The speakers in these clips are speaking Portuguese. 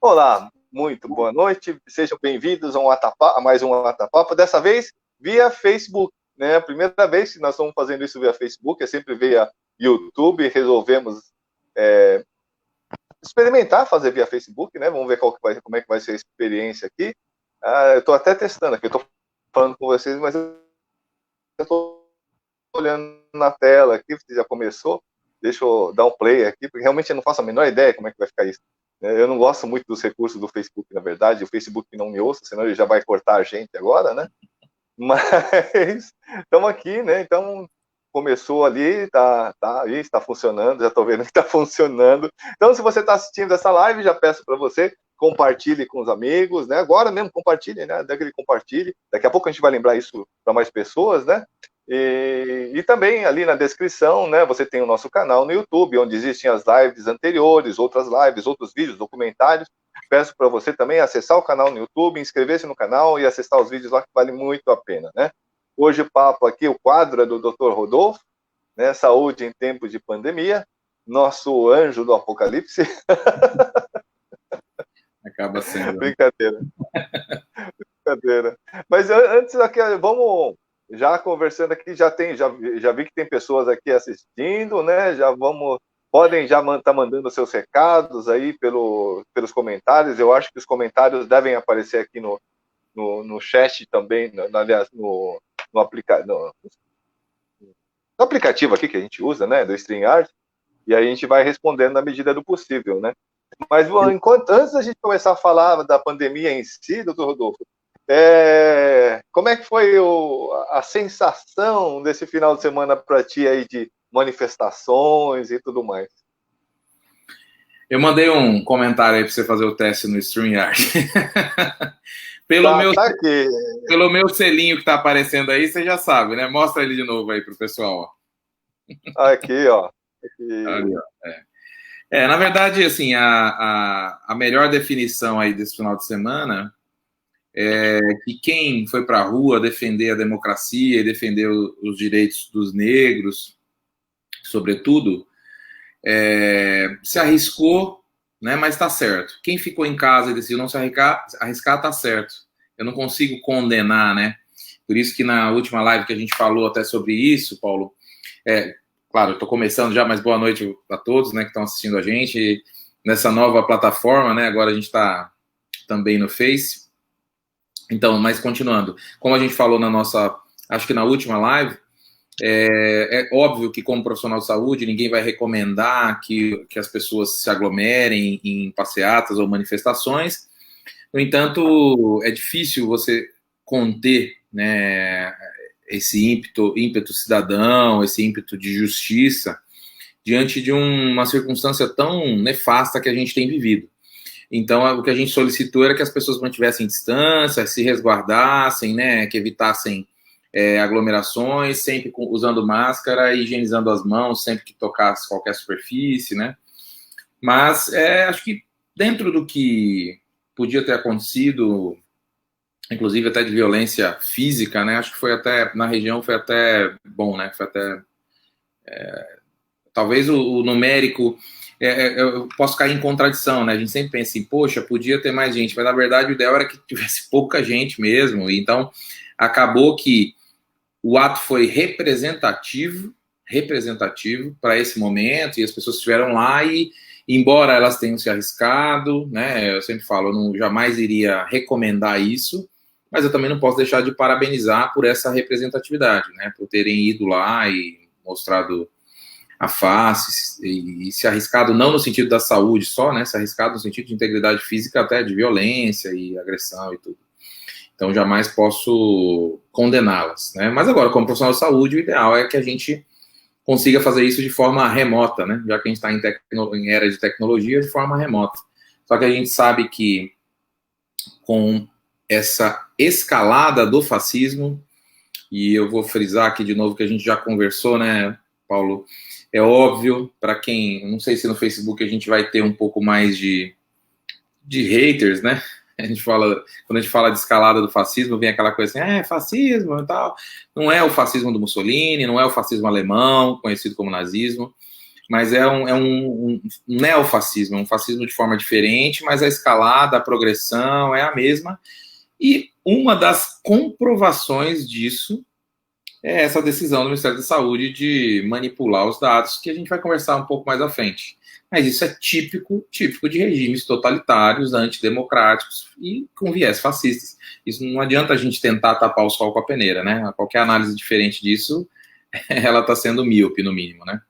Olá, muito boa noite, sejam bem-vindos a mais um Atapapo, dessa vez via Facebook, né? A primeira vez que nós estamos fazendo isso via Facebook, é sempre via YouTube, resolvemos experimentar fazer via Facebook, né? Vamos ver como é que vai ser a experiência aqui. Eu estou até testando aqui, eu estou falando com vocês, mas eu estou olhando na tela aqui, você já começou, deixa eu dar um play aqui, porque realmente eu não faço a menor ideia como é que vai ficar isso. Eu não gosto muito dos recursos do Facebook, na verdade, o Facebook não me ouça, senão ele já vai cortar a gente agora, né? Mas estamos aqui, né? Então começou ali, está funcionando, já estou vendo que está funcionando. Então, se você está assistindo essa live, já peço para você compartilhe com os amigos, né? Agora mesmo compartilhe, né? Daquele compartilhe. Daqui a pouco a gente vai lembrar isso para mais pessoas, né? E também ali na descrição, né, você tem o nosso canal no YouTube, onde existem as lives anteriores, outras lives, outros vídeos, documentários. Peço para você também acessar o canal no YouTube, inscrever-se no canal e acessar os vídeos lá, que vale muito a pena, né? Hoje o papo aqui, o quadro é do Dr. Rodolfo, né, saúde em tempos de pandemia, nosso anjo do apocalipse. Acaba sendo. Brincadeira. Brincadeira. Mas antes aqui, vamos... Já conversando aqui, já vi que tem pessoas aqui assistindo, né? Podem já estar mandando seus recados aí pelos comentários. Eu acho que os comentários devem aparecer aqui no chat também, aliás, no aplicativo aqui que a gente usa, né? Do StreamYard, e aí a gente vai respondendo na medida do possível, né? Mas antes da gente começar a falar da pandemia em si, doutor Rodolfo, como é que foi a sensação desse final de semana para ti aí de manifestações e tudo mais? Eu mandei um comentário aí para você fazer o teste no StreamYard. Pelo meu selinho que está aparecendo aí, você já sabe, né? Mostra ele de novo aí para o pessoal. Aqui, ó. Ali, ó. Na verdade, assim, a melhor definição aí desse final de semana é que quem foi para a rua defender a democracia e defender os direitos dos negros, sobretudo, se arriscou, né, mas está certo. Quem ficou em casa e decidiu não se arriscar está certo. Eu não consigo condenar, né? Por isso que na última live que a gente falou até sobre isso, Paulo, claro, eu estou começando já, mas boa noite a todos, né, que estão assistindo a gente nessa nova plataforma, né? Agora a gente está também no Face. Então, mas continuando, como a gente falou acho que na última live, é óbvio que como profissional de saúde, ninguém vai recomendar que as pessoas se aglomerem em passeatas ou manifestações. No entanto, é difícil você conter, né, esse ímpeto cidadão, esse ímpeto de justiça, diante de uma circunstância tão nefasta que a gente tem vivido. Então, o que a gente solicitou era que as pessoas mantivessem distância, se resguardassem, né, que evitassem aglomerações, sempre usando máscara e higienizando as mãos sempre que tocasse qualquer superfície, né? Mas acho que dentro do que podia ter acontecido, inclusive até de violência física, né? Acho que foi até, na região, foi até bom, né? Foi até... talvez o numérico... eu posso cair em contradição, né? A gente sempre pensa assim, poxa, podia ter mais gente, mas na verdade o ideal era que tivesse pouca gente mesmo. Então, acabou que o ato foi representativo para esse momento, e as pessoas estiveram lá e, embora elas tenham se arriscado, né? Eu sempre falo, eu não jamais iria recomendar isso, mas eu também não posso deixar de parabenizar por essa representatividade, né? Por terem ido lá e mostrado a face e se arriscado não no sentido da saúde só, né? Se arriscado no sentido de integridade física, até de violência e agressão e tudo. Então, jamais posso condená-las, né? Mas agora, como profissional de saúde, o ideal é que a gente consiga fazer isso de forma remota, né? Já que a gente está em era de tecnologia, de forma remota. Só que a gente sabe que com essa escalada do fascismo, e eu vou frisar aqui de novo que a gente já conversou, né, Paulo? É óbvio, para quem... Não sei se no Facebook a gente vai ter um pouco mais de haters, né? Quando a gente fala de escalada do fascismo, vem aquela coisa assim, fascismo e tal. Não é o fascismo do Mussolini, não é o fascismo alemão, conhecido como nazismo. mas é um neofascismo, um fascismo de forma diferente, mas a escalada, a progressão é a mesma. E uma das comprovações disso é essa decisão do Ministério da Saúde de manipular os dados, que a gente vai conversar um pouco mais à frente. Mas isso é típico de regimes totalitários, antidemocráticos e com viés fascistas. Isso não adianta a gente tentar tapar o sol com a peneira, né? Qualquer análise diferente disso, ela está sendo míope, no mínimo, né?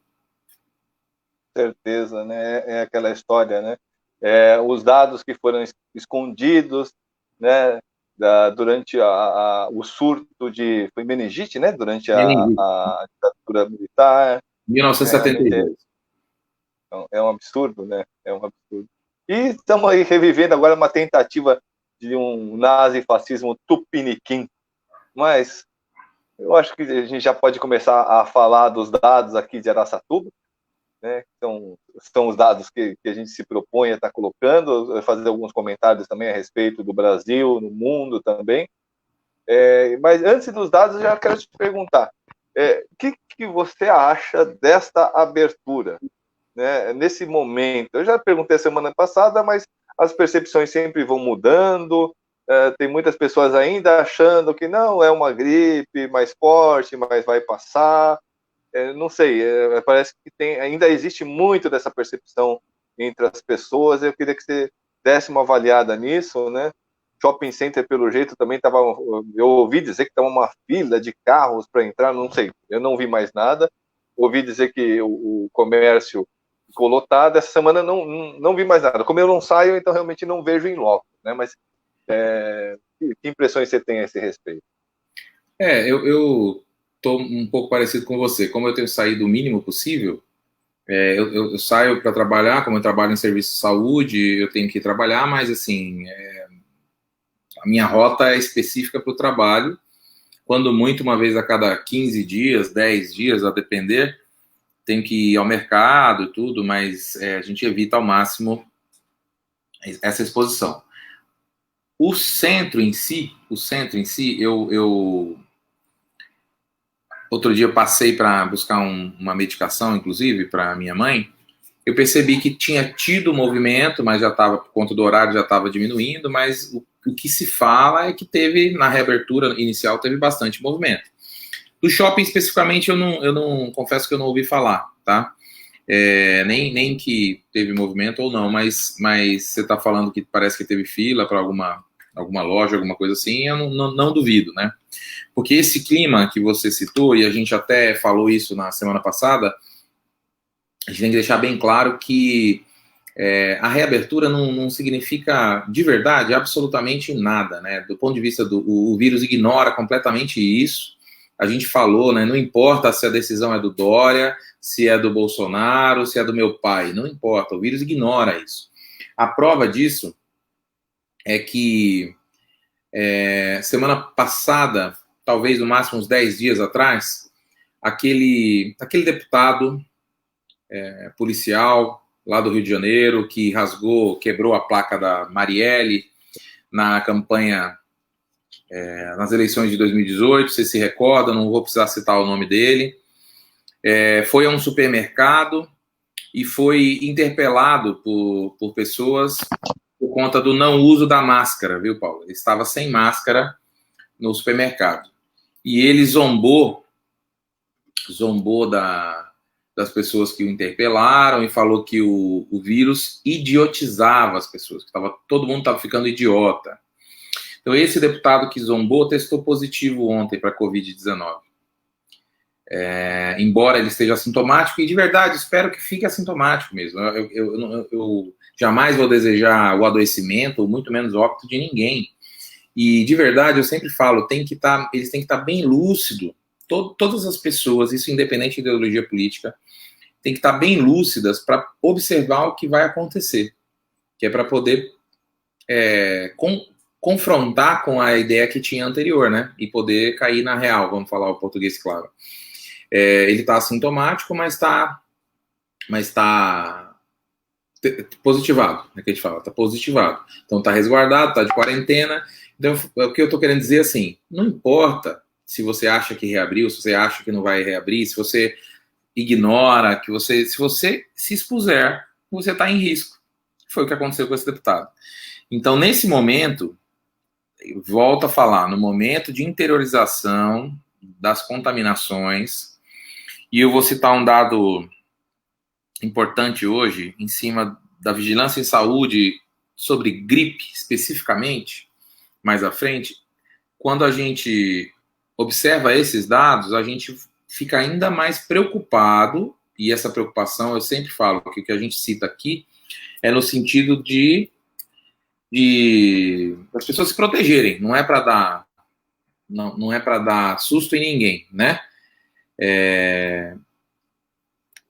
Certeza, né? É aquela história, né? Os dados que foram escondidos, né? Durante o surto de foi meningite, né? Durante a ditadura militar. 1972. É um absurdo, né? É um absurdo. E estamos aí revivendo agora uma tentativa de um nazifascismo tupiniquim. Mas eu acho que a gente já pode começar a falar dos dados aqui de Araçatuba, né? São os dados que a gente se propõe a estar colocando, fazer alguns comentários também a respeito do Brasil, no mundo também. Mas antes dos dados, eu já quero te perguntar, o que você acha desta abertura, né? Nesse momento? Eu já perguntei semana passada, mas as percepções sempre vão mudando, tem muitas pessoas ainda achando que não, é uma gripe mais forte, mas vai passar. Não sei, parece que ainda existe muito dessa percepção entre as pessoas. Eu queria que você desse uma avaliada nisso, né? Shopping center, pelo jeito, também estava. Eu ouvi dizer que estava uma fila de carros para entrar, não sei, eu não vi mais nada. Ouvi dizer que o comércio ficou lotado. Essa semana não vi mais nada. Como eu não saio, então realmente não vejo em loco, né? Mas que impressões você tem a esse respeito? Eu estou um pouco parecido com você. Como eu tenho saído o mínimo possível, eu saio para trabalhar, como eu trabalho em serviço de saúde, eu tenho que trabalhar, mas assim, a minha rota é específica para o trabalho. Quando muito, uma vez a cada 15 dias, 10 dias, a depender, tenho que ir ao mercado e tudo, mas a gente evita ao máximo essa exposição. O centro em si, eu outro dia eu passei para buscar uma medicação, inclusive, para minha mãe. Eu percebi que tinha tido movimento, mas já estava, por conta do horário, já estava diminuindo, mas o que se fala é que teve, na reabertura inicial, teve bastante movimento. Do shopping, especificamente, eu não confesso que eu não ouvi falar, tá? Nem que teve movimento ou não, mas você está falando que parece que teve fila para alguma loja, alguma coisa assim, eu não duvido, né? Porque esse clima que você citou, e a gente até falou isso na semana passada, a gente tem que deixar bem claro que a reabertura não significa, de verdade, absolutamente nada, né? Do ponto de vista o vírus ignora completamente isso. A gente falou, né? Não importa se a decisão é do Dória, se é do Bolsonaro, se é do meu pai, não importa, o vírus ignora isso. A prova disso é que semana passada, talvez no máximo uns 10 dias atrás, aquele deputado policial lá do Rio de Janeiro que quebrou a placa da Marielle na campanha, nas eleições de 2018, você se recorda, não vou precisar citar o nome dele, foi a um supermercado e foi interpelado por pessoas por conta do não uso da máscara, viu, Paulo? Ele estava sem máscara no supermercado. E ele zombou das pessoas que o interpelaram e falou que o vírus idiotizava as pessoas, que todo mundo estava ficando idiota. Então, esse deputado que zombou testou positivo ontem para a Covid-19. Embora ele esteja assintomático, e de verdade, espero que fique assintomático mesmo. Eu jamais vou desejar o adoecimento, ou muito menos o óbito de ninguém. E, de verdade, eu sempre falo, eles têm que estar bem lúcidos. Todas as pessoas, isso independente de ideologia política, têm que estar bem lúcidas para observar o que vai acontecer, que é para poder confrontar com a ideia que tinha anterior, né? E poder cair na real, vamos falar o português claro. Ele está assintomático, mas está positivado, né, que a gente fala, está positivado. Então está resguardado, está de quarentena. Então, o que eu estou querendo dizer assim, não importa se você acha que reabriu, se você acha que não vai reabrir, se você ignora, que você, se você se expuser, você está em risco. Foi o que aconteceu com esse deputado. Então, nesse momento, volto a falar, no momento de interiorização das contaminações, e eu vou citar um dado importante hoje, em cima da vigilância em saúde sobre gripe, especificamente, mais à frente, quando a gente observa esses dados, a gente fica ainda mais preocupado, e essa preocupação, eu sempre falo que o que a gente cita aqui é no sentido de as pessoas se protegerem, não é para dar não é para dar susto em ninguém, né?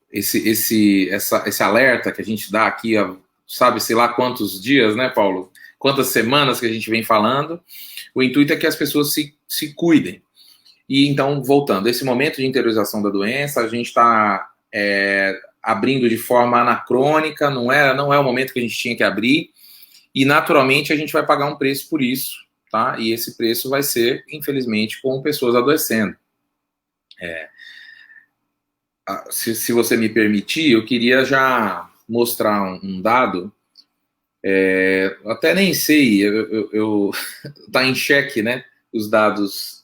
Esse alerta que a gente dá aqui, sabe, sei lá quantos dias, né, Paulo? Quantas semanas que a gente vem falando, o intuito é que as pessoas se cuidem. E então, voltando, esse momento de interiorização da doença, a gente está abrindo de forma anacrônica, não é o momento que a gente tinha que abrir, e naturalmente a gente vai pagar um preço por isso, tá? E esse preço vai ser, infelizmente, com pessoas adoecendo. Se você me permitir, eu queria já mostrar um dado, até nem sei, tá em xeque, né, os dados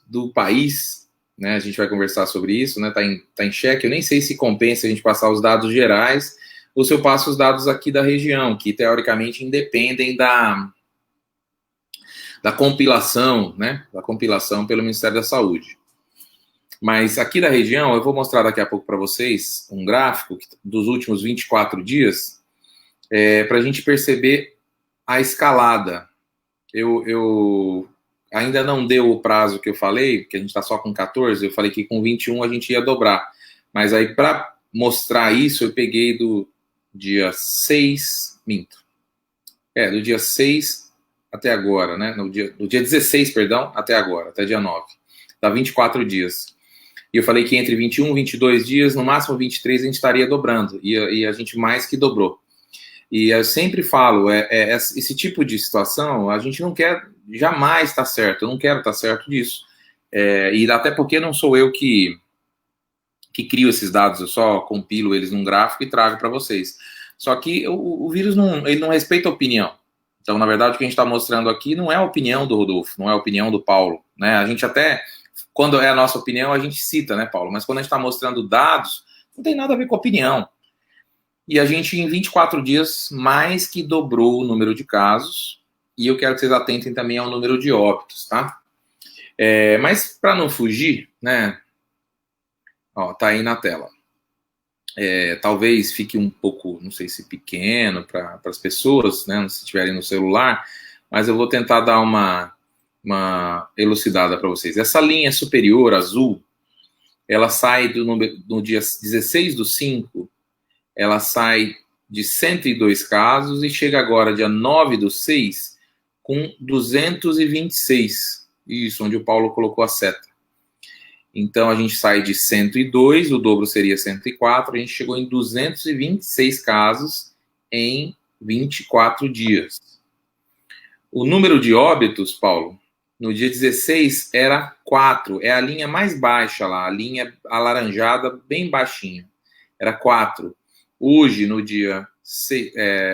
do país, né, a gente vai conversar sobre isso, né, tá em xeque, eu nem sei se compensa a gente passar os dados gerais, ou se eu passo os dados aqui da região, que teoricamente independem da compilação, né, da compilação pelo Ministério da Saúde. Mas aqui da região, eu vou mostrar daqui a pouco para vocês um gráfico dos últimos 24 dias, para a gente perceber a escalada. Eu ainda não deu o prazo que eu falei, que a gente está só com 14, eu falei que com 21 a gente ia dobrar. Mas aí, para mostrar isso, eu peguei do dia 6, do dia 6 até agora, né? Do dia 16, perdão, até agora, até dia 9. Dá 24 dias. E eu falei que entre 21 e 22 dias, no máximo 23, a gente estaria dobrando. E a gente mais que dobrou. E eu sempre falo, esse tipo de situação, a gente não quer jamais estar certo. Eu não quero estar certo disso. E até porque não sou eu que crio esses dados, eu só compilo eles num gráfico e trago para vocês. Só que o vírus ele não respeita a opinião. Então, na verdade, o que a gente está mostrando aqui não é a opinião do Rodolfo, não é a opinião do Paulo. Né? A gente até, quando é a nossa opinião, a gente cita, né, Paulo? Mas quando a gente está mostrando dados, não tem nada a ver com a opinião. E a gente, em 24 dias, mais que dobrou o número de casos. E eu quero que vocês atentem também ao número de óbitos, tá? Mas, para não fugir, né? Ó, tá aí na tela. Talvez fique um pouco, não sei se pequeno para as pessoas, né? Se estiverem no celular, mas eu vou tentar dar uma elucidada para vocês. Essa linha superior, azul, ela sai no dia 16/5, ela sai de 102 casos e chega agora, dia 9/6, com 226. Isso, onde o Paulo colocou a seta. Então, a gente sai de 102, o dobro seria 104, a gente chegou em 226 casos em 24 dias. O número de óbitos, Paulo, no dia 16 era 4, é a linha mais baixa lá, a linha alaranjada bem baixinha, era 4. Hoje, no dia 6,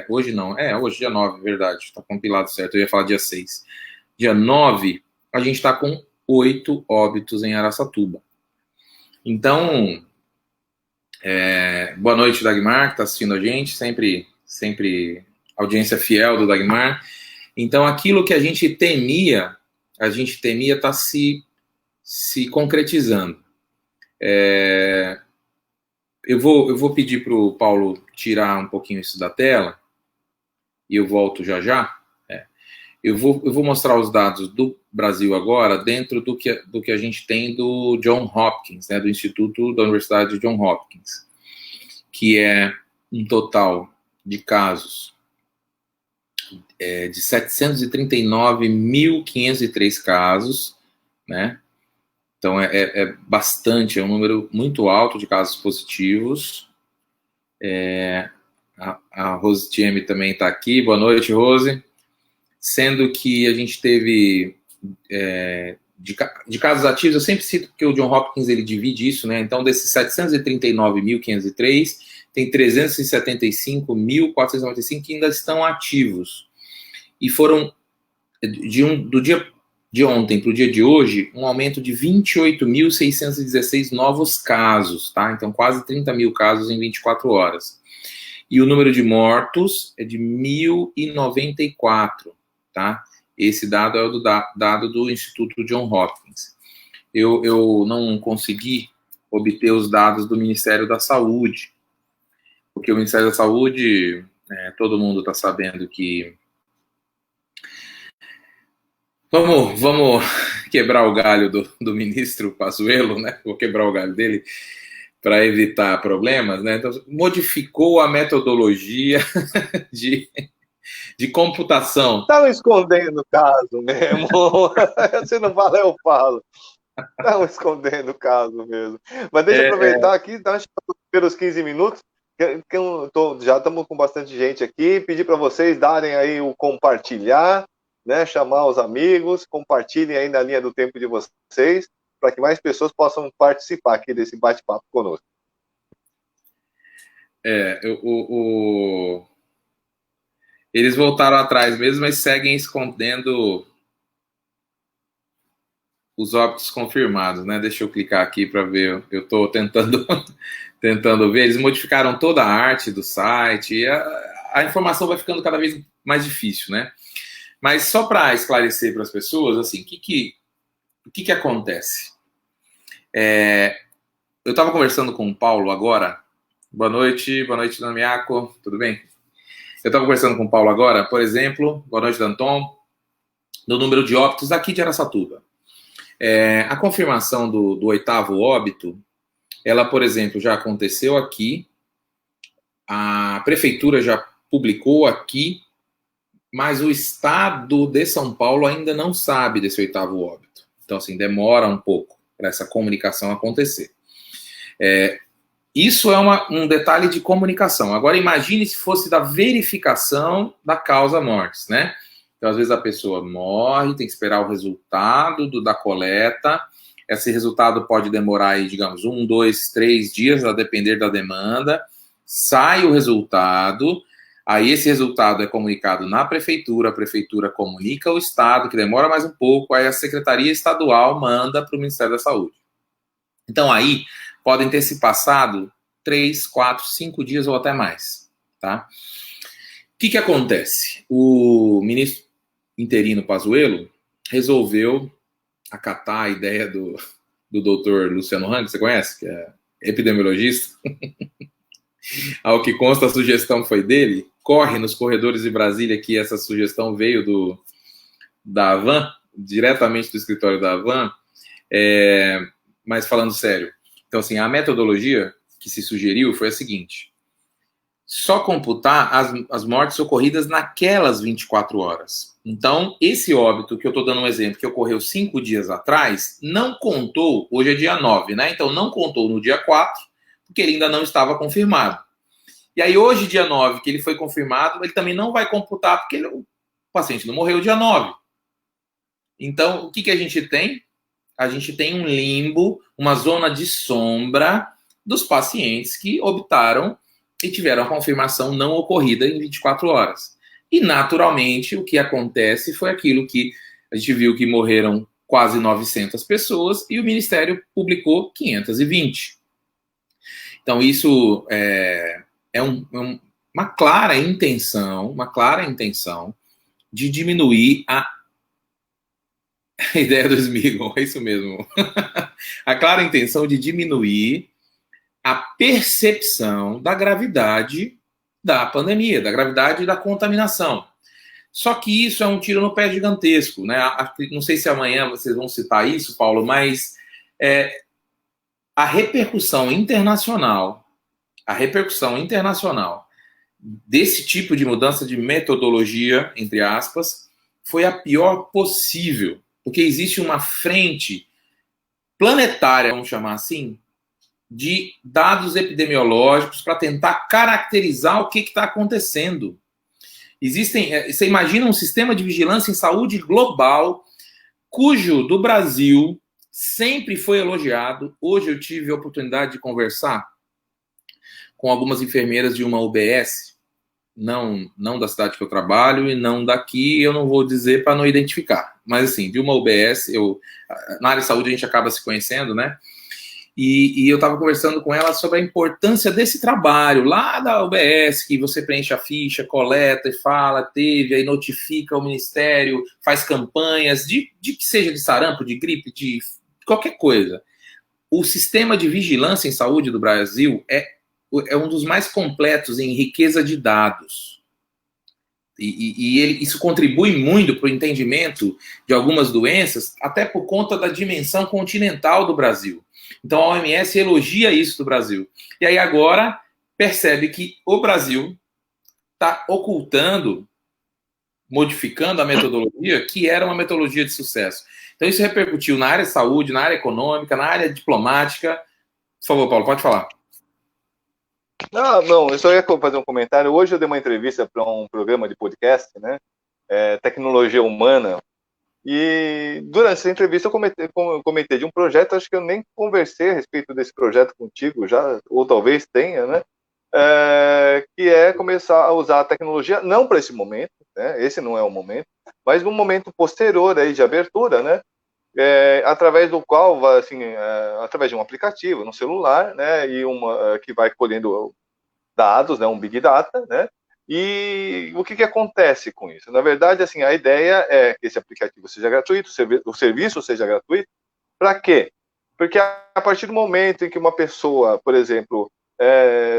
hoje não, hoje dia 9, verdade, está compilado certo, eu ia falar dia 6. Dia 9, a gente está com 8 óbitos em Araçatuba. Então, boa noite, Dagmar, que está assistindo a gente, sempre audiência fiel do Dagmar. Então, aquilo que a gente temia está se concretizando. Eu vou pedir para o Paulo tirar um pouquinho isso da tela, e eu volto já já. Eu vou mostrar os dados do Brasil agora dentro do que a gente tem do John Hopkins, né, do Instituto da Universidade de John Hopkins, que é um total de casos de 739.503 casos, né? Então é bastante, é um número muito alto de casos positivos. A Rose Thieme também está aqui. Boa noite, Rose. Sendo que a gente teve de casos ativos, eu sempre cito que o John Hopkins ele divide isso, né? Então, desses 739.503, tem 375.495 que ainda estão ativos. E foram, do dia de ontem para o dia de hoje, um aumento de 28.616 novos casos, tá? Então, quase 30 mil casos em 24 horas. E o número de mortos é de 1.094, tá? Esse dado é o dado do Instituto John Hopkins. Eu não consegui obter os dados do Ministério da Saúde, porque o Ministério da Saúde, todo mundo está sabendo que... Vamos quebrar o galho do ministro Pazuello, né? Vou quebrar o galho dele para evitar problemas, né? Então, modificou a metodologia de computação. Estavam escondendo o caso mesmo. Se não fala, eu falo. Estavam escondendo o caso mesmo. Mas deixa eu aproveitar aqui, pelos 15 minutos, já estamos com bastante gente aqui, pedir para vocês darem aí o compartilhar, né, chamar os amigos, compartilhem aí na linha do tempo de vocês, para que mais pessoas possam participar aqui desse bate-papo conosco. Eles voltaram atrás mesmo, mas seguem escondendo os óbitos confirmados, né? Deixa eu clicar aqui para ver. Eu estou tentando ver. Eles modificaram toda a arte do site. E a informação vai ficando cada vez mais difícil, né? Mas só para esclarecer para as pessoas, assim, o que acontece? Eu estava conversando com o Paulo agora. Boa noite, Dona Miaco, tudo bem? Eu estava conversando com o Paulo agora, por exemplo, boa noite, Danton, do número de óbitos aqui de Araçatuba. A confirmação do 8º óbito, ela, por exemplo, já aconteceu aqui, a prefeitura já publicou aqui, mas o estado de São Paulo ainda não sabe desse 8º óbito. Então, assim, demora um pouco para essa comunicação acontecer. Isso é um detalhe de comunicação. Agora, imagine se fosse da verificação da causa mortis, né? Então, às vezes a pessoa morre, tem que esperar o resultado da coleta. Esse resultado pode demorar aí, digamos, 1, 2, 3 dias, a depender da demanda. Sai o resultado, aí esse resultado é comunicado na prefeitura, a prefeitura comunica ao Estado, que demora mais um pouco, aí a Secretaria Estadual manda para o Ministério da Saúde. Então, aí podem ter se passado 3, 4, 5 dias ou até mais, tá? O que acontece? O ministro interino Pazuello resolveu acatar a ideia do doutor Luciano Hang, você conhece? Que é epidemiologista. Ao que consta, a sugestão foi dele. Corre nos corredores de Brasília que essa sugestão veio da Avan, diretamente do escritório da Avan. Mas falando sério, então, assim, a metodologia que se sugeriu foi a seguinte: só computar as mortes ocorridas naquelas 24 horas. Então, esse óbito que eu estou dando um exemplo, que ocorreu 5 dias atrás, não contou, hoje é dia 9, né? Então, não contou no dia 4, porque ele ainda não estava confirmado. E aí, hoje, dia 9, que ele foi confirmado, ele também não vai computar, porque o paciente não morreu dia 9. Então, o que a gente tem? A gente tem um limbo, uma zona de sombra dos pacientes que optaram e tiveram a confirmação não ocorrida em 24 horas. E, naturalmente, o que acontece foi aquilo que a gente viu que morreram quase 900 pessoas e o Ministério publicou 520. Então, isso é uma clara intenção de diminuir a ideia do Smigol, é isso mesmo. A clara intenção de diminuir a percepção da gravidade da pandemia, da gravidade da contaminação. Só que isso é um tiro no pé gigantesco, né? Não sei se amanhã vocês vão citar isso, Paulo, mas a repercussão internacional desse tipo de mudança de metodologia, entre aspas, foi a pior possível, porque existe uma frente planetária, vamos chamar assim, de dados epidemiológicos para tentar caracterizar o que está acontecendo. Você imagina um sistema de vigilância em saúde global cujo do Brasil sempre foi elogiado. Hoje eu tive a oportunidade de conversar com algumas enfermeiras de uma UBS, não da cidade que eu trabalho e não daqui, eu não vou dizer para não identificar, mas assim, de uma UBS, na área de saúde a gente acaba se conhecendo, né? E eu estava conversando com ela sobre a importância desse trabalho lá da UBS, que você preenche a ficha, coleta e fala, teve, aí notifica o Ministério, faz campanhas, de que seja de sarampo, de gripe, de qualquer coisa. O sistema de vigilância em saúde do Brasil é um dos mais completos em riqueza de dados. Isso contribui muito para o entendimento de algumas doenças, até por conta da dimensão continental do Brasil. Então a OMS elogia isso do Brasil. E aí agora percebe que o Brasil está ocultando, modificando a metodologia, que era uma metodologia de sucesso. Então isso repercutiu na área de saúde, na área econômica, na área diplomática. Por favor, Paulo, pode falar. Não, eu só ia fazer um comentário. Hoje eu dei uma entrevista para um programa de podcast, né? Tecnologia Humana. E durante essa entrevista eu comentei de um projeto, acho que eu nem conversei a respeito desse projeto contigo já, ou talvez tenha, né? Que é começar a usar a tecnologia, não para esse momento, né? Esse não é o momento, mas num momento posterior aí de abertura, né? Através do qual, assim, através de um aplicativo no celular, né? E que vai colhendo dados, né? Um Big Data, né? E o que acontece com isso? Na verdade, assim, a ideia é que esse aplicativo seja gratuito, o serviço seja gratuito. Para quê? Porque a partir do momento em que uma pessoa, por exemplo,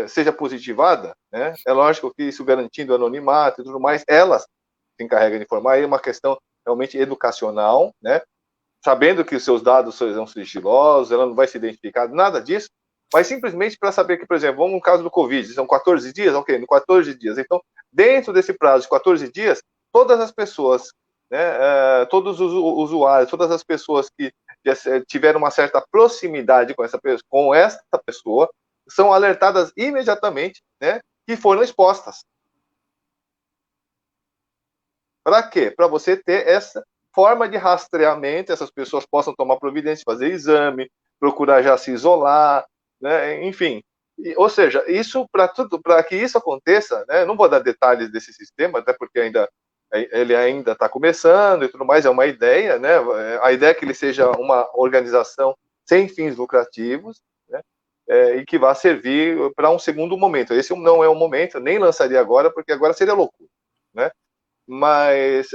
seja positivada, né, é lógico que isso garantindo anonimato e tudo mais, ela se encarrega de informar, aí é uma questão realmente educacional, né, sabendo que os seus dados são sigilosos, ela não vai se identificar, nada disso, mas simplesmente para saber que, por exemplo, vamos no caso do Covid, são 14 dias, ok, no 14 dias. Então, dentro desse prazo de 14 dias, todas as pessoas, né, todos os usuários, todas as pessoas que tiveram uma certa proximidade com essa pessoa, são alertadas imediatamente, né, que foram expostas. Para quê? Para você ter essa forma de rastreamento, essas pessoas possam tomar providência, fazer exame, procurar já se isolar, né? Enfim, ou seja, isso para que isso aconteça, né? Não vou dar detalhes desse sistema, até porque ele ainda está começando e tudo mais, é uma ideia, né? A ideia é que ele seja uma organização sem fins lucrativos, né? E que vá servir para um segundo momento. Esse não é o momento, nem lançaria agora, porque agora seria loucura, né? Mas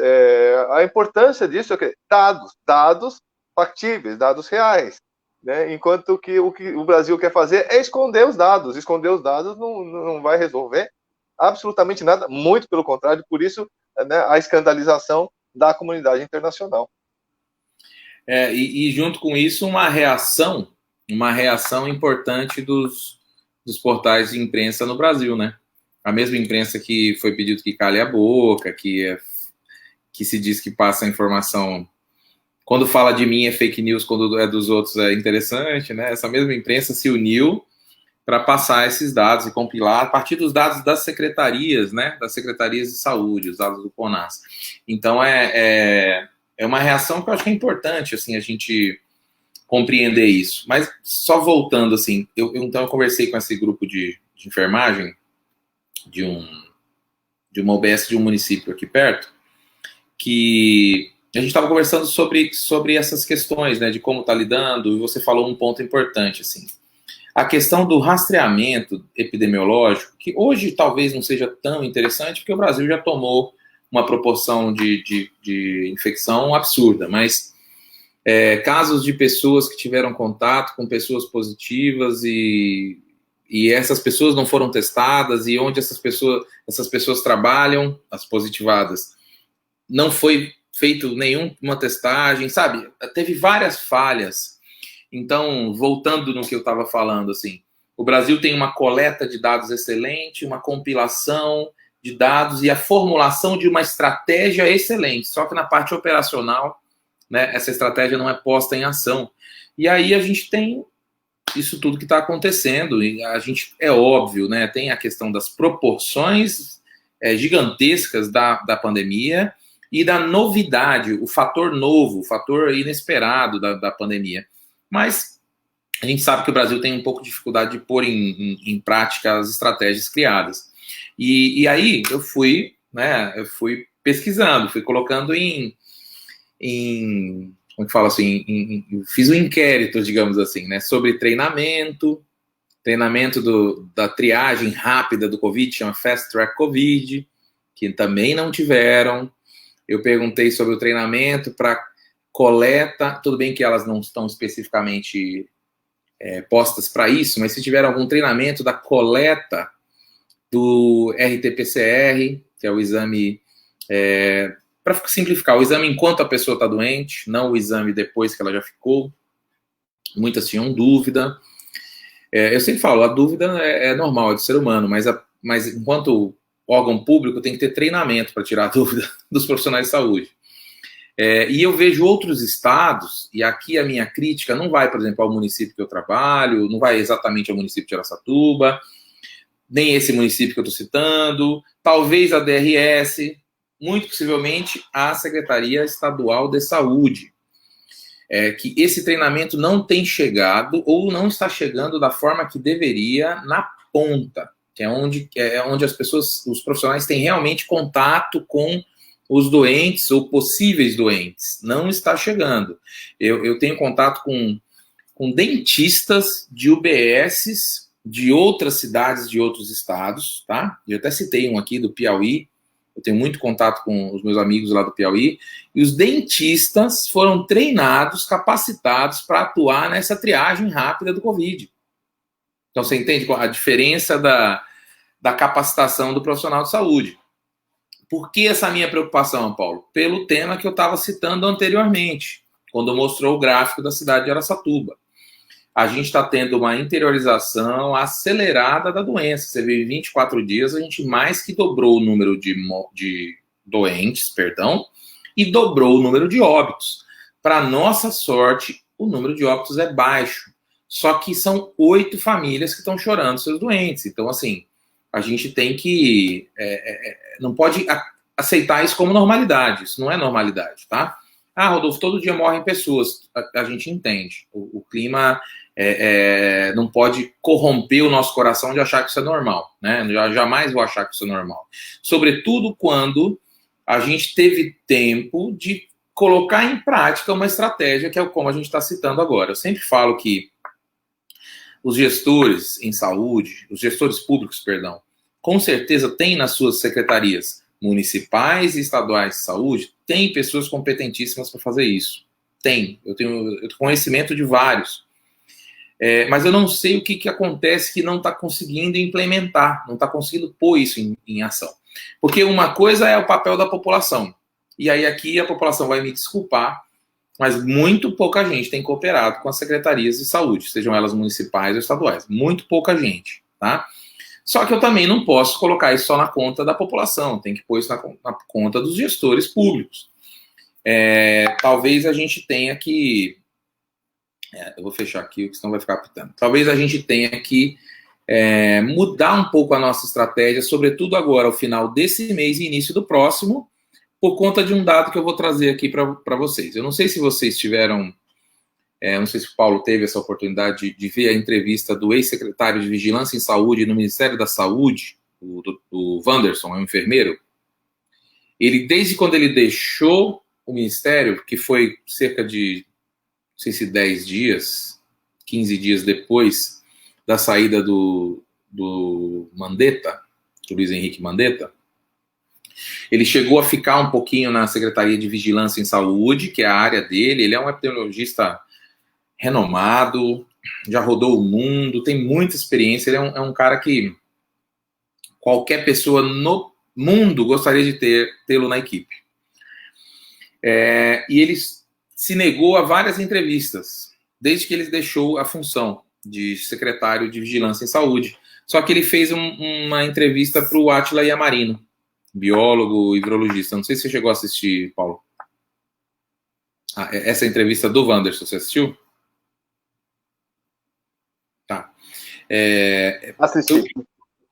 a importância disso é que dados factíveis, dados reais. Né? Enquanto que o Brasil quer fazer é esconder os dados. Esconder os dados não vai resolver absolutamente nada, muito pelo contrário, por isso, né, a escandalização da comunidade internacional. E junto com isso, uma reação importante dos portais de imprensa no Brasil, né? A mesma imprensa que foi pedido que cale a boca, que se diz que passa a informação. Quando fala de mim é fake news, quando é dos outros é interessante, né? Essa mesma imprensa se uniu para passar esses dados e compilar a partir dos dados das secretarias, né? Das secretarias de saúde, os dados do CONAS. Então é uma reação que eu acho que é importante, assim, a gente compreender isso. Mas só voltando, assim, então eu conversei com esse grupo de enfermagem de uma UBS de um município aqui perto, que a gente estava conversando sobre essas questões, né, de como está lidando, e você falou um ponto importante, assim, a questão do rastreamento epidemiológico, que hoje talvez não seja tão interessante, porque o Brasil já tomou uma proporção de infecção absurda, mas casos de pessoas que tiveram contato com pessoas positivas e essas pessoas não foram testadas, e onde essas pessoas trabalham, as positivadas, não foi feito nenhuma testagem, sabe? Teve várias falhas. Então, voltando no que eu estava falando, assim, o Brasil tem uma coleta de dados excelente, uma compilação de dados e a formulação de uma estratégia excelente, só que na parte operacional, né, essa estratégia não é posta em ação. E aí a gente tem isso tudo que está acontecendo, e a gente, é óbvio, né, tem a questão das proporções gigantescas da pandemia, e da novidade, o fator novo, o fator inesperado da pandemia. Mas a gente sabe que o Brasil tem um pouco de dificuldade de pôr em prática as estratégias criadas. E aí eu fui pesquisando, fui colocando como que fala assim, fiz um inquérito, digamos assim, né, sobre treinamento da triagem rápida do Covid, chama Fast Track Covid, que também não tiveram. Eu perguntei sobre o treinamento para coleta, tudo bem que elas não estão especificamente postas para isso, mas se tiver algum treinamento da coleta do RT-PCR, que é o exame, para simplificar, o exame enquanto a pessoa está doente, não o exame depois que ela já ficou. Muitas tinham dúvida. Eu sempre falo, a dúvida é normal, é do ser humano, mas enquanto órgão público tem que ter treinamento para tirar a dúvida dos profissionais de saúde. E eu vejo outros estados, e aqui a minha crítica não vai, por exemplo, ao município que eu trabalho, não vai exatamente ao município de Araçatuba, nem esse município que eu estou citando, talvez a DRS, muito possivelmente a Secretaria Estadual de Saúde, que esse treinamento não tem chegado ou não está chegando da forma que deveria na ponta, que é onde as pessoas, os profissionais têm realmente contato com os doentes ou possíveis doentes. Não está chegando. Eu tenho contato com dentistas de UBSs de outras cidades, de outros estados, tá? Eu até citei um aqui do Piauí. Eu tenho muito contato com os meus amigos lá do Piauí, e os dentistas foram treinados, capacitados para atuar nessa triagem rápida do Covid. Então, você entende a diferença da capacitação do profissional de saúde. Por que essa minha preocupação, Paulo? Pelo tema que eu estava citando anteriormente, quando mostrou o gráfico da cidade de Araçatuba. A gente está tendo uma interiorização acelerada da doença. Você vê, em 24 dias, a gente mais que dobrou o número de doentes, e dobrou o número de óbitos. Para nossa sorte, o número de óbitos é baixo. Só que são 8 famílias que estão chorando seus doentes. Então, assim, a gente tem que... não pode aceitar isso como normalidade. Isso não é normalidade, tá? Ah, Rodolfo, todo dia morrem pessoas. A gente entende. O clima não pode corromper o nosso coração de achar que isso é normal, né? Eu jamais vou achar que isso é normal. Sobretudo quando a gente teve tempo de colocar em prática uma estratégia que é como a gente está citando agora. Eu sempre falo que os gestores em saúde, os gestores públicos, perdão, com certeza têm nas suas secretarias municipais e estaduais de saúde, tem pessoas competentíssimas para fazer isso. Tem. Eu tenho conhecimento de vários. Mas eu não sei o que acontece que não está conseguindo implementar, não está conseguindo pôr isso em ação. Porque uma coisa é o papel da população. E aí aqui a população vai me desculpar, mas muito pouca gente tem cooperado com as secretarias de saúde, sejam elas municipais ou estaduais. Muito pouca gente, tá? Só que eu também não posso colocar isso só na conta da população, tem que pôr isso na conta dos gestores públicos. Talvez a gente tenha que... eu vou fechar aqui, porque senão vai ficar apitando. Talvez a gente tenha que mudar um pouco a nossa estratégia, sobretudo agora, ao final desse mês e início do próximo, por conta de um dado que eu vou trazer aqui para vocês. Eu não sei se vocês tiveram... não sei se o Paulo teve essa oportunidade de ver a entrevista do ex-secretário de Vigilância em Saúde no Ministério da Saúde, o Wanderson, é um enfermeiro. Ele, desde quando ele deixou o Ministério, que foi cerca de, não sei se 10 dias, 15 dias depois da saída do Mandetta, do Luiz Henrique Mandetta, ele chegou a ficar um pouquinho na Secretaria de Vigilância em Saúde, que é a área dele. Ele é um epidemiologista renomado, já rodou o mundo, tem muita experiência. Ele é um cara que qualquer pessoa no mundo gostaria de tê-lo na equipe. E ele se negou a várias entrevistas, desde que ele deixou a função de secretário de Vigilância em Saúde. Só que ele fez uma entrevista para o Átila Yamarino, biólogo e virologista. Não sei se você chegou a assistir, Paulo. Essa entrevista do Wanderson, você assistiu? Tá. Assisti.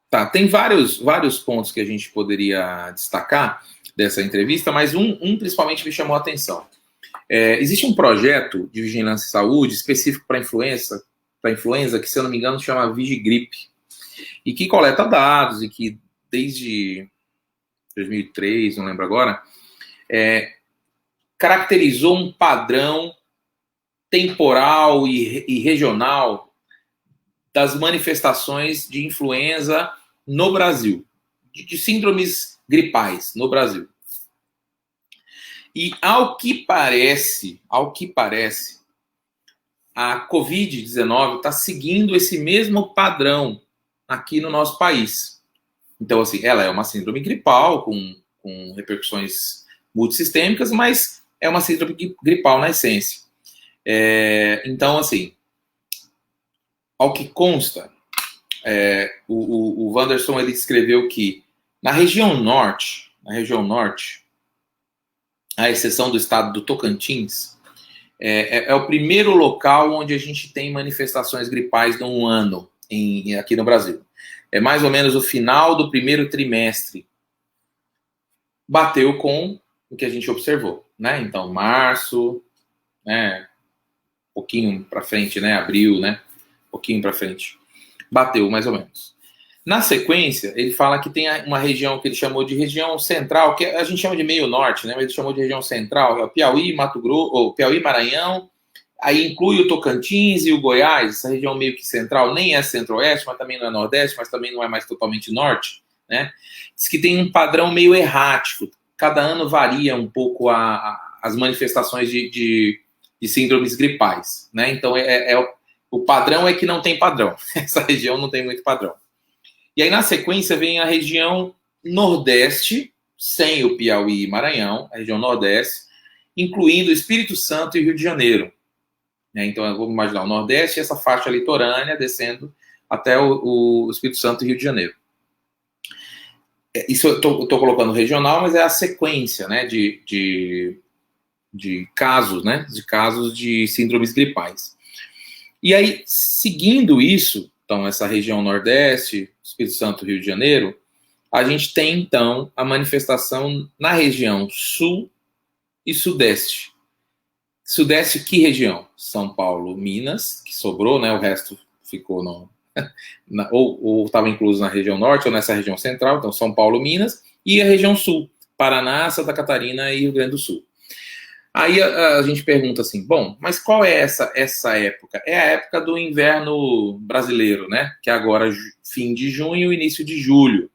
Tá, tem vários pontos que a gente poderia destacar dessa entrevista, mas um principalmente me chamou a atenção. Existe um projeto de vigilância em saúde específico para influenza, que, se eu não me engano, se chama Vigigrip, e que coleta dados, e que desde 2003, não lembro agora, caracterizou um padrão temporal e regional das manifestações de influenza no Brasil, de síndromes gripais no Brasil. E ao que parece, a Covid-19 está seguindo esse mesmo padrão aqui no nosso país. Então, assim, ela é uma síndrome gripal com repercussões multissistêmicas, mas é uma síndrome gripal na essência. Então, assim, ao que consta, o Wanderson, ele descreveu que na região norte, à exceção do estado do Tocantins, é o primeiro local onde a gente tem manifestações gripais num ano aqui no Brasil. É mais ou menos o final do primeiro trimestre. Bateu com o que a gente observou, né? Então, março, né? Um pouquinho para frente, né? Abril, né? Um pouquinho para frente. Bateu, mais ou menos. Na sequência, ele fala que tem uma região que ele chamou de região central, que a gente chama de meio norte, né? Mas ele chamou de região central, é o Piauí, Mato Grosso, ou Piauí, Maranhão, aí inclui o Tocantins e o Goiás, essa região meio que central, nem é centro-oeste, mas também não é nordeste, mas também não é mais totalmente norte, né? Diz que tem um padrão meio errático, cada ano varia um pouco as manifestações de síndromes gripais, né? Então, o padrão é que não tem padrão, essa região não tem muito padrão. E aí, na sequência, vem a região Nordeste, sem o Piauí e Maranhão, a região Nordeste, incluindo Espírito Santo e Rio de Janeiro. Então, vamos imaginar o Nordeste e essa faixa litorânea descendo até o Espírito Santo e Rio de Janeiro. Isso eu estou colocando regional, mas é a sequência, né, de casos, né, de casos de síndromes gripais. E aí, seguindo isso, então, essa região Nordeste, Espírito Santo, Rio de Janeiro, a gente tem, então, a manifestação na região Sul e Sudeste. Sudeste, que região? São Paulo, Minas, que sobrou, né? O resto ficou ou estava incluso na região Norte ou nessa região Central, então São Paulo, Minas, e a região Sul, Paraná, Santa Catarina e Rio Grande do Sul. Aí a gente pergunta assim, bom, mas qual é essa época? É a época do inverno brasileiro, né? Que é agora fim de junho, início de julho.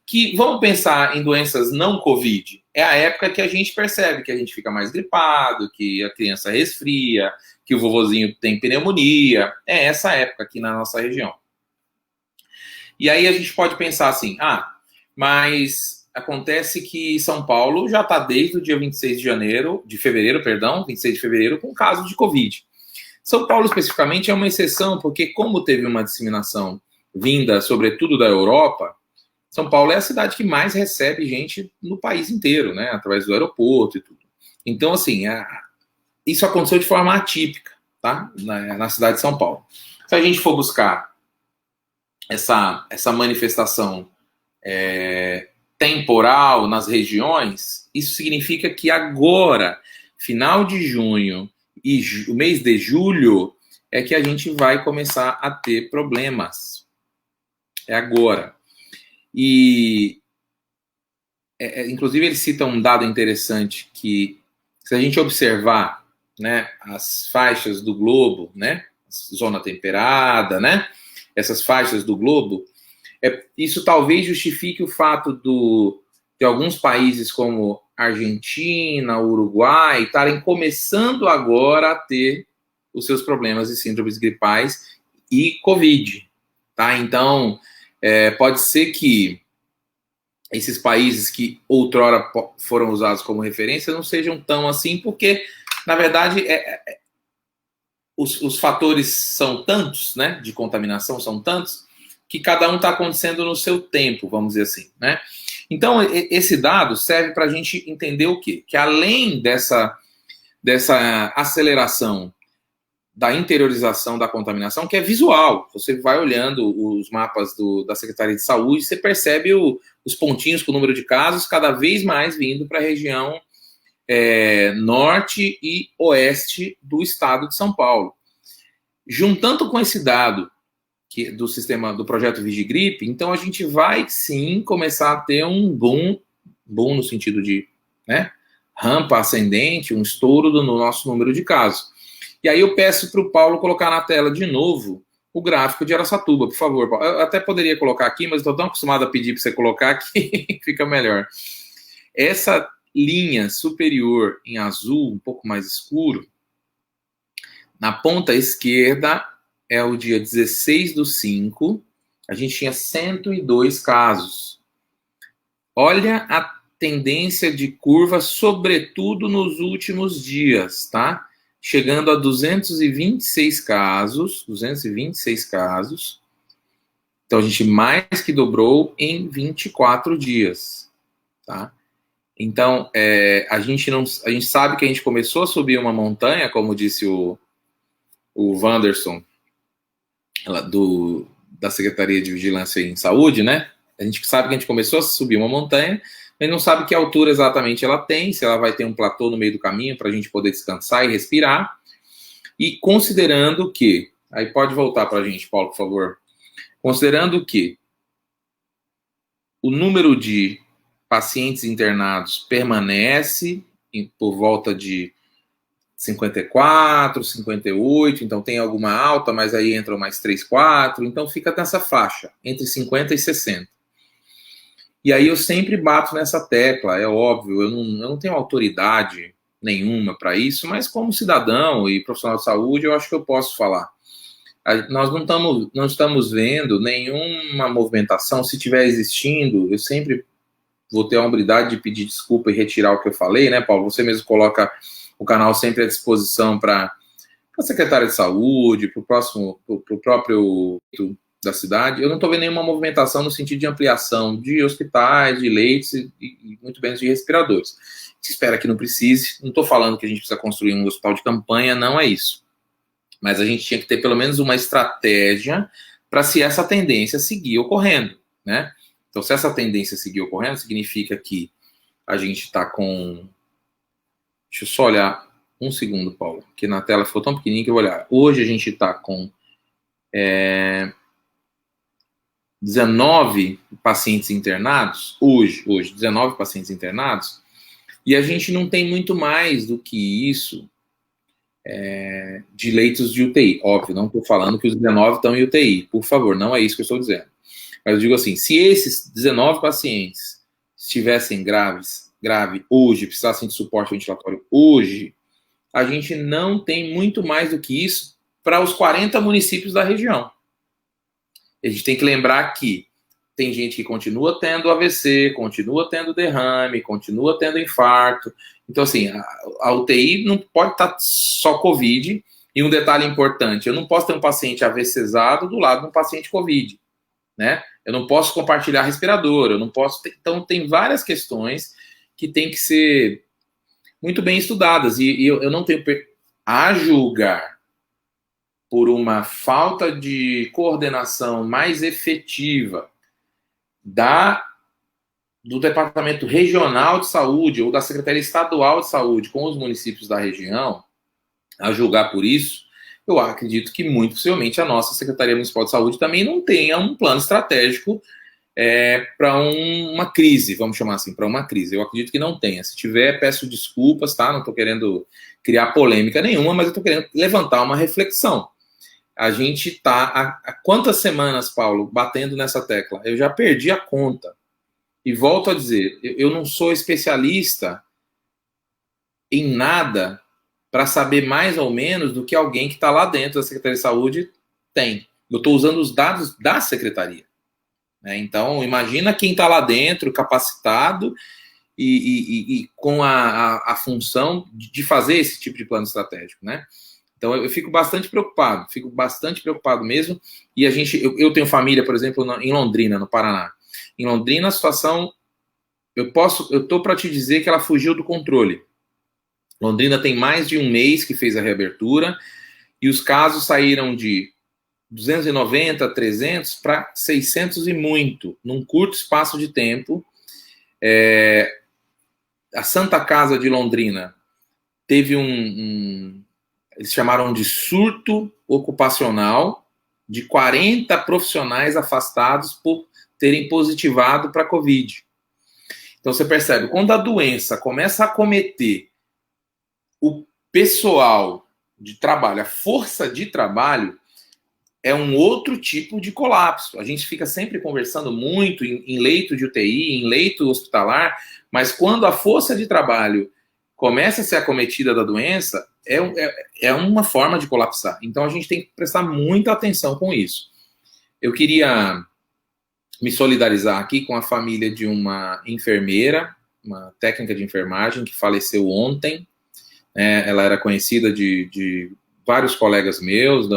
Que, vamos pensar em doenças não Covid, é a época que a gente percebe que a gente fica mais gripado, que a criança resfria, que o vovozinho tem pneumonia. É essa época aqui na nossa região. E aí a gente pode pensar assim, mas acontece que São Paulo já está desde o dia 26 de fevereiro, 26 de fevereiro, com casos de Covid. São Paulo, especificamente, é uma exceção, porque como teve uma disseminação vinda, sobretudo, da Europa, São Paulo é a cidade que mais recebe gente no país inteiro, né, através do aeroporto e tudo. Então, assim, isso aconteceu de forma atípica, tá, na cidade de São Paulo. Se a gente for buscar essa manifestação temporal nas regiões, isso significa que agora, final de junho e o mês de julho, é que a gente vai começar a ter problemas. É agora. E, inclusive, ele cita um dado interessante que, se a gente observar, né, as faixas do globo, né, zona temperada, né, essas faixas do globo, isso talvez justifique o fato de alguns países como Argentina, Uruguai, estarem começando agora a ter os seus problemas de síndromes gripais e Covid. Tá? Então, pode ser que esses países que outrora foram usados como referência não sejam tão assim, porque, na verdade, os fatores são tantos, né, de contaminação são tantos, que cada um está acontecendo no seu tempo, vamos dizer assim, né? Então, esse dado serve para a gente entender o quê? Que além dessa aceleração da interiorização da contaminação, que é visual. Você vai olhando os mapas da Secretaria de Saúde, você percebe os pontinhos com o número de casos cada vez mais vindo para a região norte e oeste do estado de São Paulo. Juntando com esse dado do sistema do projeto Vigigripe, então a gente vai sim começar a ter um boom no sentido de rampa ascendente, um estouro no nosso número de casos. E aí eu peço para o Paulo colocar na tela de novo o gráfico de Araçatuba, por favor, Paulo. Eu até poderia colocar aqui, mas estou tão acostumado a pedir para você colocar que fica melhor. Essa linha superior em azul, um pouco mais escuro, na ponta esquerda é o dia 16/5, a gente tinha 102 casos. Olha a tendência de curva, sobretudo nos últimos dias, tá? Chegando a 226 casos. Então, a gente mais que dobrou em 24 dias, tá? Então, a gente sabe que a gente começou a subir uma montanha, como disse o Wanderson, da Secretaria de Vigilância em Saúde, né? A gente sabe que a gente começou a subir uma montanha, mas não sabe que altura exatamente ela tem, se ela vai ter um platô no meio do caminho para a gente poder descansar e respirar. E considerando que, aí pode voltar para a gente, Paulo, por favor. Considerando que o número de pacientes internados permanece por volta de 54, 58, então tem alguma alta, mas aí entram mais 3, 4, então fica nessa faixa, entre 50 e 60. E aí eu sempre bato nessa tecla, é óbvio, eu não tenho autoridade nenhuma para isso, mas como cidadão e profissional de saúde, eu acho que eu posso falar. Nós não estamos vendo nenhuma movimentação, se estiver existindo, eu sempre vou ter a hombridade de pedir desculpa e retirar o que eu falei, né, Paulo? Você mesmo coloca o canal sempre à disposição para a secretária de saúde, para o próprio da cidade. Eu não estou vendo nenhuma movimentação no sentido de ampliação de hospitais, de leitos e muito menos de respiradores. Se espera que não precise. Não estou falando que a gente precisa construir um hospital de campanha, não é isso. Mas a gente tinha que ter pelo menos uma estratégia para se essa tendência seguir ocorrendo, né? Então, se essa tendência seguir ocorrendo, significa que a gente está com... Deixa eu só olhar um segundo, Paulo, que na tela ficou tão pequenininho que eu vou olhar. Hoje a gente está com 19 pacientes internados, hoje 19 pacientes internados, e a gente não tem muito mais do que isso de leitos de UTI. Óbvio, não estou falando que os 19 estão em UTI, por favor, não é isso que eu estou dizendo. Mas eu digo assim, se esses 19 pacientes estivessem grave hoje, precisassem de suporte ventilatório hoje, a gente não tem muito mais do que isso para os 40 municípios da região. A gente tem que lembrar que tem gente que continua tendo AVC, continua tendo derrame, continua tendo infarto. Então, assim, a UTI não pode estar só Covid. E um detalhe importante, eu não posso ter um paciente AVCzado do lado de um paciente Covid, né? Eu não posso compartilhar respirador, eu não posso... Então, tem várias questões que têm que ser muito bem estudadas. E eu não tenho a julgar por uma falta de coordenação mais efetiva do Departamento Regional de Saúde ou da Secretaria Estadual de Saúde com os municípios da região, a julgar por isso, eu acredito que muito possivelmente a nossa Secretaria Municipal de Saúde também não tenha um plano estratégico para uma crise, vamos chamar assim, para uma crise. Eu acredito que não tenha. Se tiver, peço desculpas, tá? Não estou querendo criar polêmica nenhuma, mas eu estou querendo levantar uma reflexão. A gente está há quantas semanas, Paulo, batendo nessa tecla? Eu já perdi a conta. E volto a dizer, eu não sou especialista em nada para saber mais ou menos do que alguém que está lá dentro da Secretaria de Saúde tem. Eu estou usando os dados da Secretaria. Né? Então, imagina quem está lá dentro, capacitado e com a função de fazer esse tipo de plano estratégico, né? Então, eu fico bastante preocupado mesmo. E eu tenho família, por exemplo, em Londrina, no Paraná. Em Londrina, a situação, eu estou para te dizer que ela fugiu do controle. Londrina tem mais de um mês que fez a reabertura e os casos saíram de 290, 300 para 600 e muito, num curto espaço de tempo. A Santa Casa de Londrina teve eles chamaram de surto ocupacional, de 40 profissionais afastados por terem positivado para a Covid. Então você percebe, quando a doença começa a acometer o pessoal de trabalho, a força de trabalho, é um outro tipo de colapso. A gente fica sempre conversando muito em leito de UTI, em leito hospitalar, mas quando a força de trabalho começa a ser acometida da doença, é uma forma de colapsar. Então a gente tem que prestar muita atenção com isso. Eu queria me solidarizar aqui com a família de uma enfermeira, uma técnica de enfermagem que faleceu ontem. Ela era conhecida de vários colegas meus,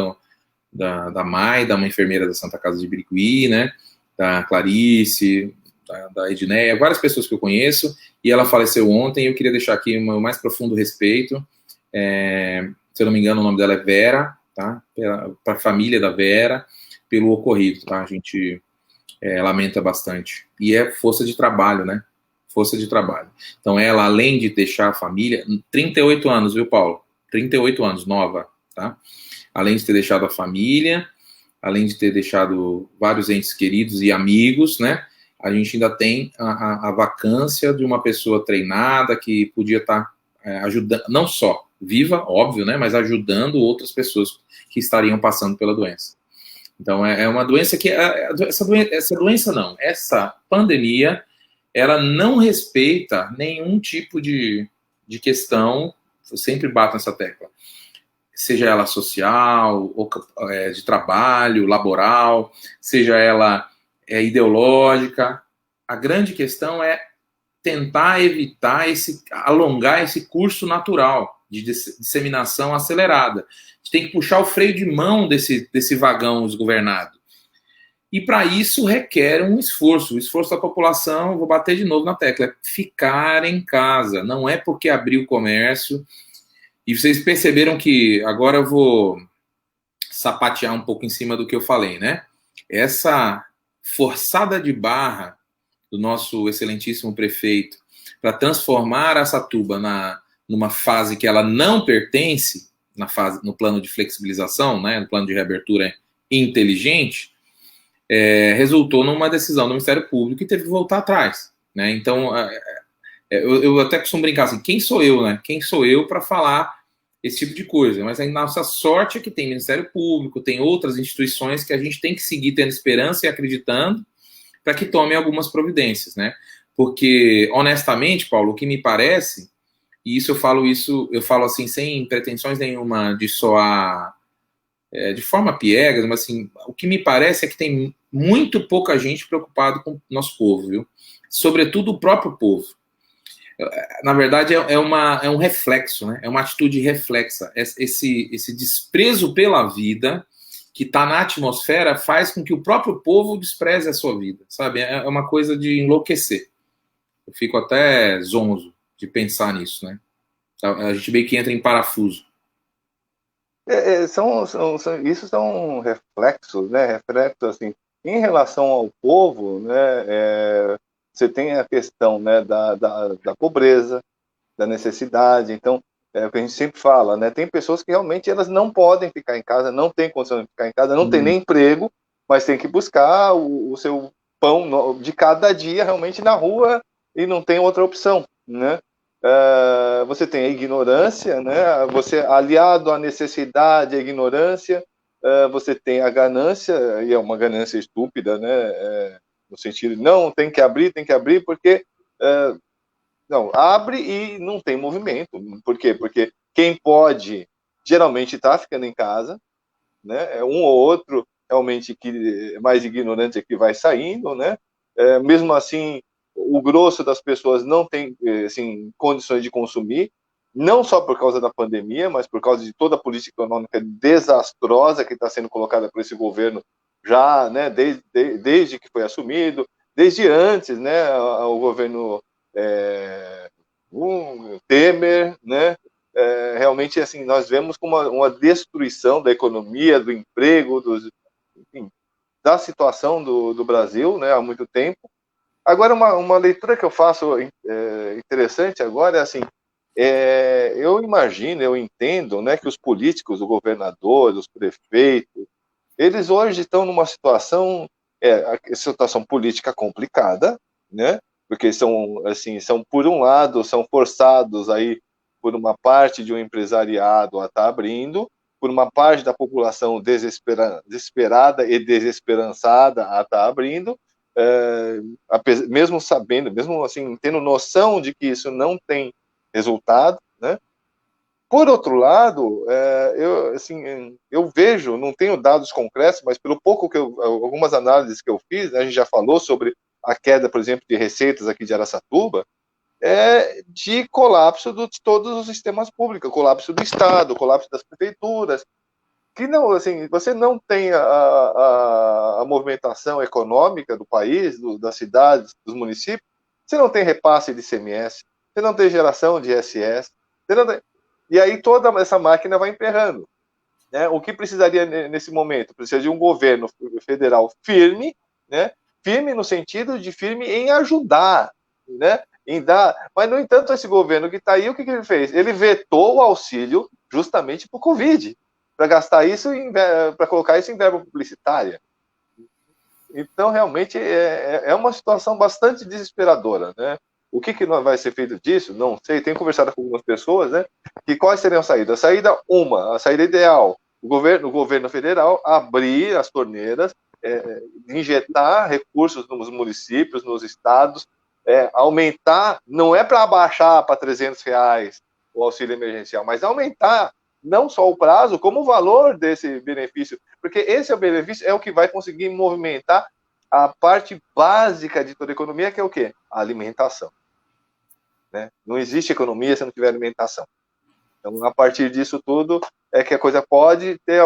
da Maida, uma enfermeira da Santa Casa de Biricuí, né, da Clarice, da Edneia, várias pessoas que eu conheço, e ela faleceu ontem. Eu queria deixar aqui o meu mais profundo respeito. Se eu não me engano, o nome dela é Vera, tá? Para a família da Vera, pelo ocorrido, tá? A gente lamenta bastante. E é força de trabalho, né? Força de trabalho. Então, ela, além de deixar a família, 38 anos, viu, Paulo? 38 anos, nova, tá? Além de ter deixado a família, além de ter deixado vários entes queridos e amigos, né? A gente ainda tem a vacância de uma pessoa treinada que podia estar ajudando, não só viva, óbvio, né? Mas ajudando outras pessoas que estariam passando pela doença. Então, é uma doença que... Essa pandemia, ela não respeita nenhum tipo de questão, eu sempre bato nessa tecla, seja ela social, ou de trabalho, laboral, seja ela ideológica. A grande questão é tentar evitar alongar esse curso natural de disseminação acelerada. A gente tem que puxar o freio de mão desse vagão desgovernado. E para isso requer um esforço. O esforço da população, vou bater de novo na tecla, é ficar em casa. Não é porque abriu o comércio. E vocês perceberam que, agora eu vou sapatear um pouco em cima do que eu falei, né? Essa forçada de barra do nosso excelentíssimo prefeito para transformar Araçatuba numa fase que ela não pertence, no plano de flexibilização, né, no plano de reabertura inteligente, resultou numa decisão do Ministério Público que teve que voltar atrás, né? Então, eu até costumo brincar assim, quem sou eu, né? Quem sou eu para falar esse tipo de coisa? Mas a nossa sorte é que tem Ministério Público, tem outras instituições que a gente tem que seguir tendo esperança e acreditando para que tomem algumas providências, né? Porque, honestamente, Paulo, o que me parece, e eu falo assim, sem pretensões nenhuma de soar de forma piegas, mas assim, o que me parece é que tem muito pouca gente preocupada com o nosso povo, viu? Sobretudo o próprio povo. Na verdade, é um reflexo, né? É uma atitude reflexa. Esse desprezo pela vida que está na atmosfera faz com que o próprio povo despreze a sua vida, sabe? É uma coisa de enlouquecer. Eu fico até zonzo de pensar nisso, né? A gente meio que entra em parafuso. Isso são reflexos, né? Reflexos, assim, em relação ao povo, né? Você tem a questão, né, da pobreza, da necessidade. Então, é o que a gente sempre fala, né? Tem pessoas que realmente elas não podem ficar em casa, não têm condição de ficar em casa, não tem nem emprego, mas tem que buscar o seu pão de cada dia realmente na rua e não tem outra opção, né? Você tem a ignorância, né? Você aliado à necessidade, à ignorância, você tem a ganância, e é uma ganância estúpida, né? No sentido de não, tem que abrir, porque não, abre e não tem movimento. Por quê? Porque quem pode geralmente está ficando em casa, né? É um ou outro realmente que é mais ignorante que vai saindo, né? Mesmo assim, o grosso das pessoas não tem assim, condições de consumir, não só por causa da pandemia, mas por causa de toda a política econômica desastrosa que está sendo colocada por esse governo já, né? Desde que foi assumido, desde antes, né? O governo o Temer, né? Realmente realmente, assim, nós vemos como uma destruição da economia, do emprego, enfim, da situação do Brasil, né, há muito tempo. Agora, uma leitura que eu faço interessante agora é assim, eu imagino, eu entendo, né, que os políticos, o governador, os prefeitos, eles hoje estão numa situação, a situação política complicada, né, porque são, por um lado, são forçados aí por uma parte de um empresariado a estar abrindo, por uma parte da população desesperada e desesperançada a estar abrindo, mesmo sabendo, mesmo assim, tendo noção de que isso não tem resultado, né? Por outro lado, eu vejo, não tenho dados concretos, mas pelo pouco algumas análises que eu fiz, né, a gente já falou sobre a queda, por exemplo, de receitas aqui de Araçatuba, de colapso de todos os sistemas públicos, colapso do Estado, colapso das prefeituras, que não, assim, você não tem a movimentação econômica do país, das cidades, dos municípios, você não tem repasse de ICMS, você não tem geração de ISS, e aí toda essa máquina vai emperrando. Né? O que precisaria nesse momento? Precisa de um governo federal firme, né? Firme no sentido de firme em ajudar, né? Em dar. Mas, no entanto, esse governo que está aí, o que ele fez? Ele vetou o auxílio justamente para o Covid, para gastar isso, para colocar isso em verba publicitária. Então, realmente, é uma situação bastante desesperadora, né? O que vai ser feito disso? Não sei. Tenho conversado com algumas pessoas, né? Que quais seriam as saídas? A saída ideal, o governo federal abrir as torneiras, injetar recursos nos municípios, nos estados, aumentar, não é para abaixar para R$300 o auxílio emergencial, mas aumentar não só o prazo, como o valor desse benefício, porque esse é o benefício, é o que vai conseguir movimentar a parte básica de toda a economia, que é o quê? A alimentação. Né? Não existe economia se não tiver alimentação. Então, a partir disso tudo, é que a coisa pode ter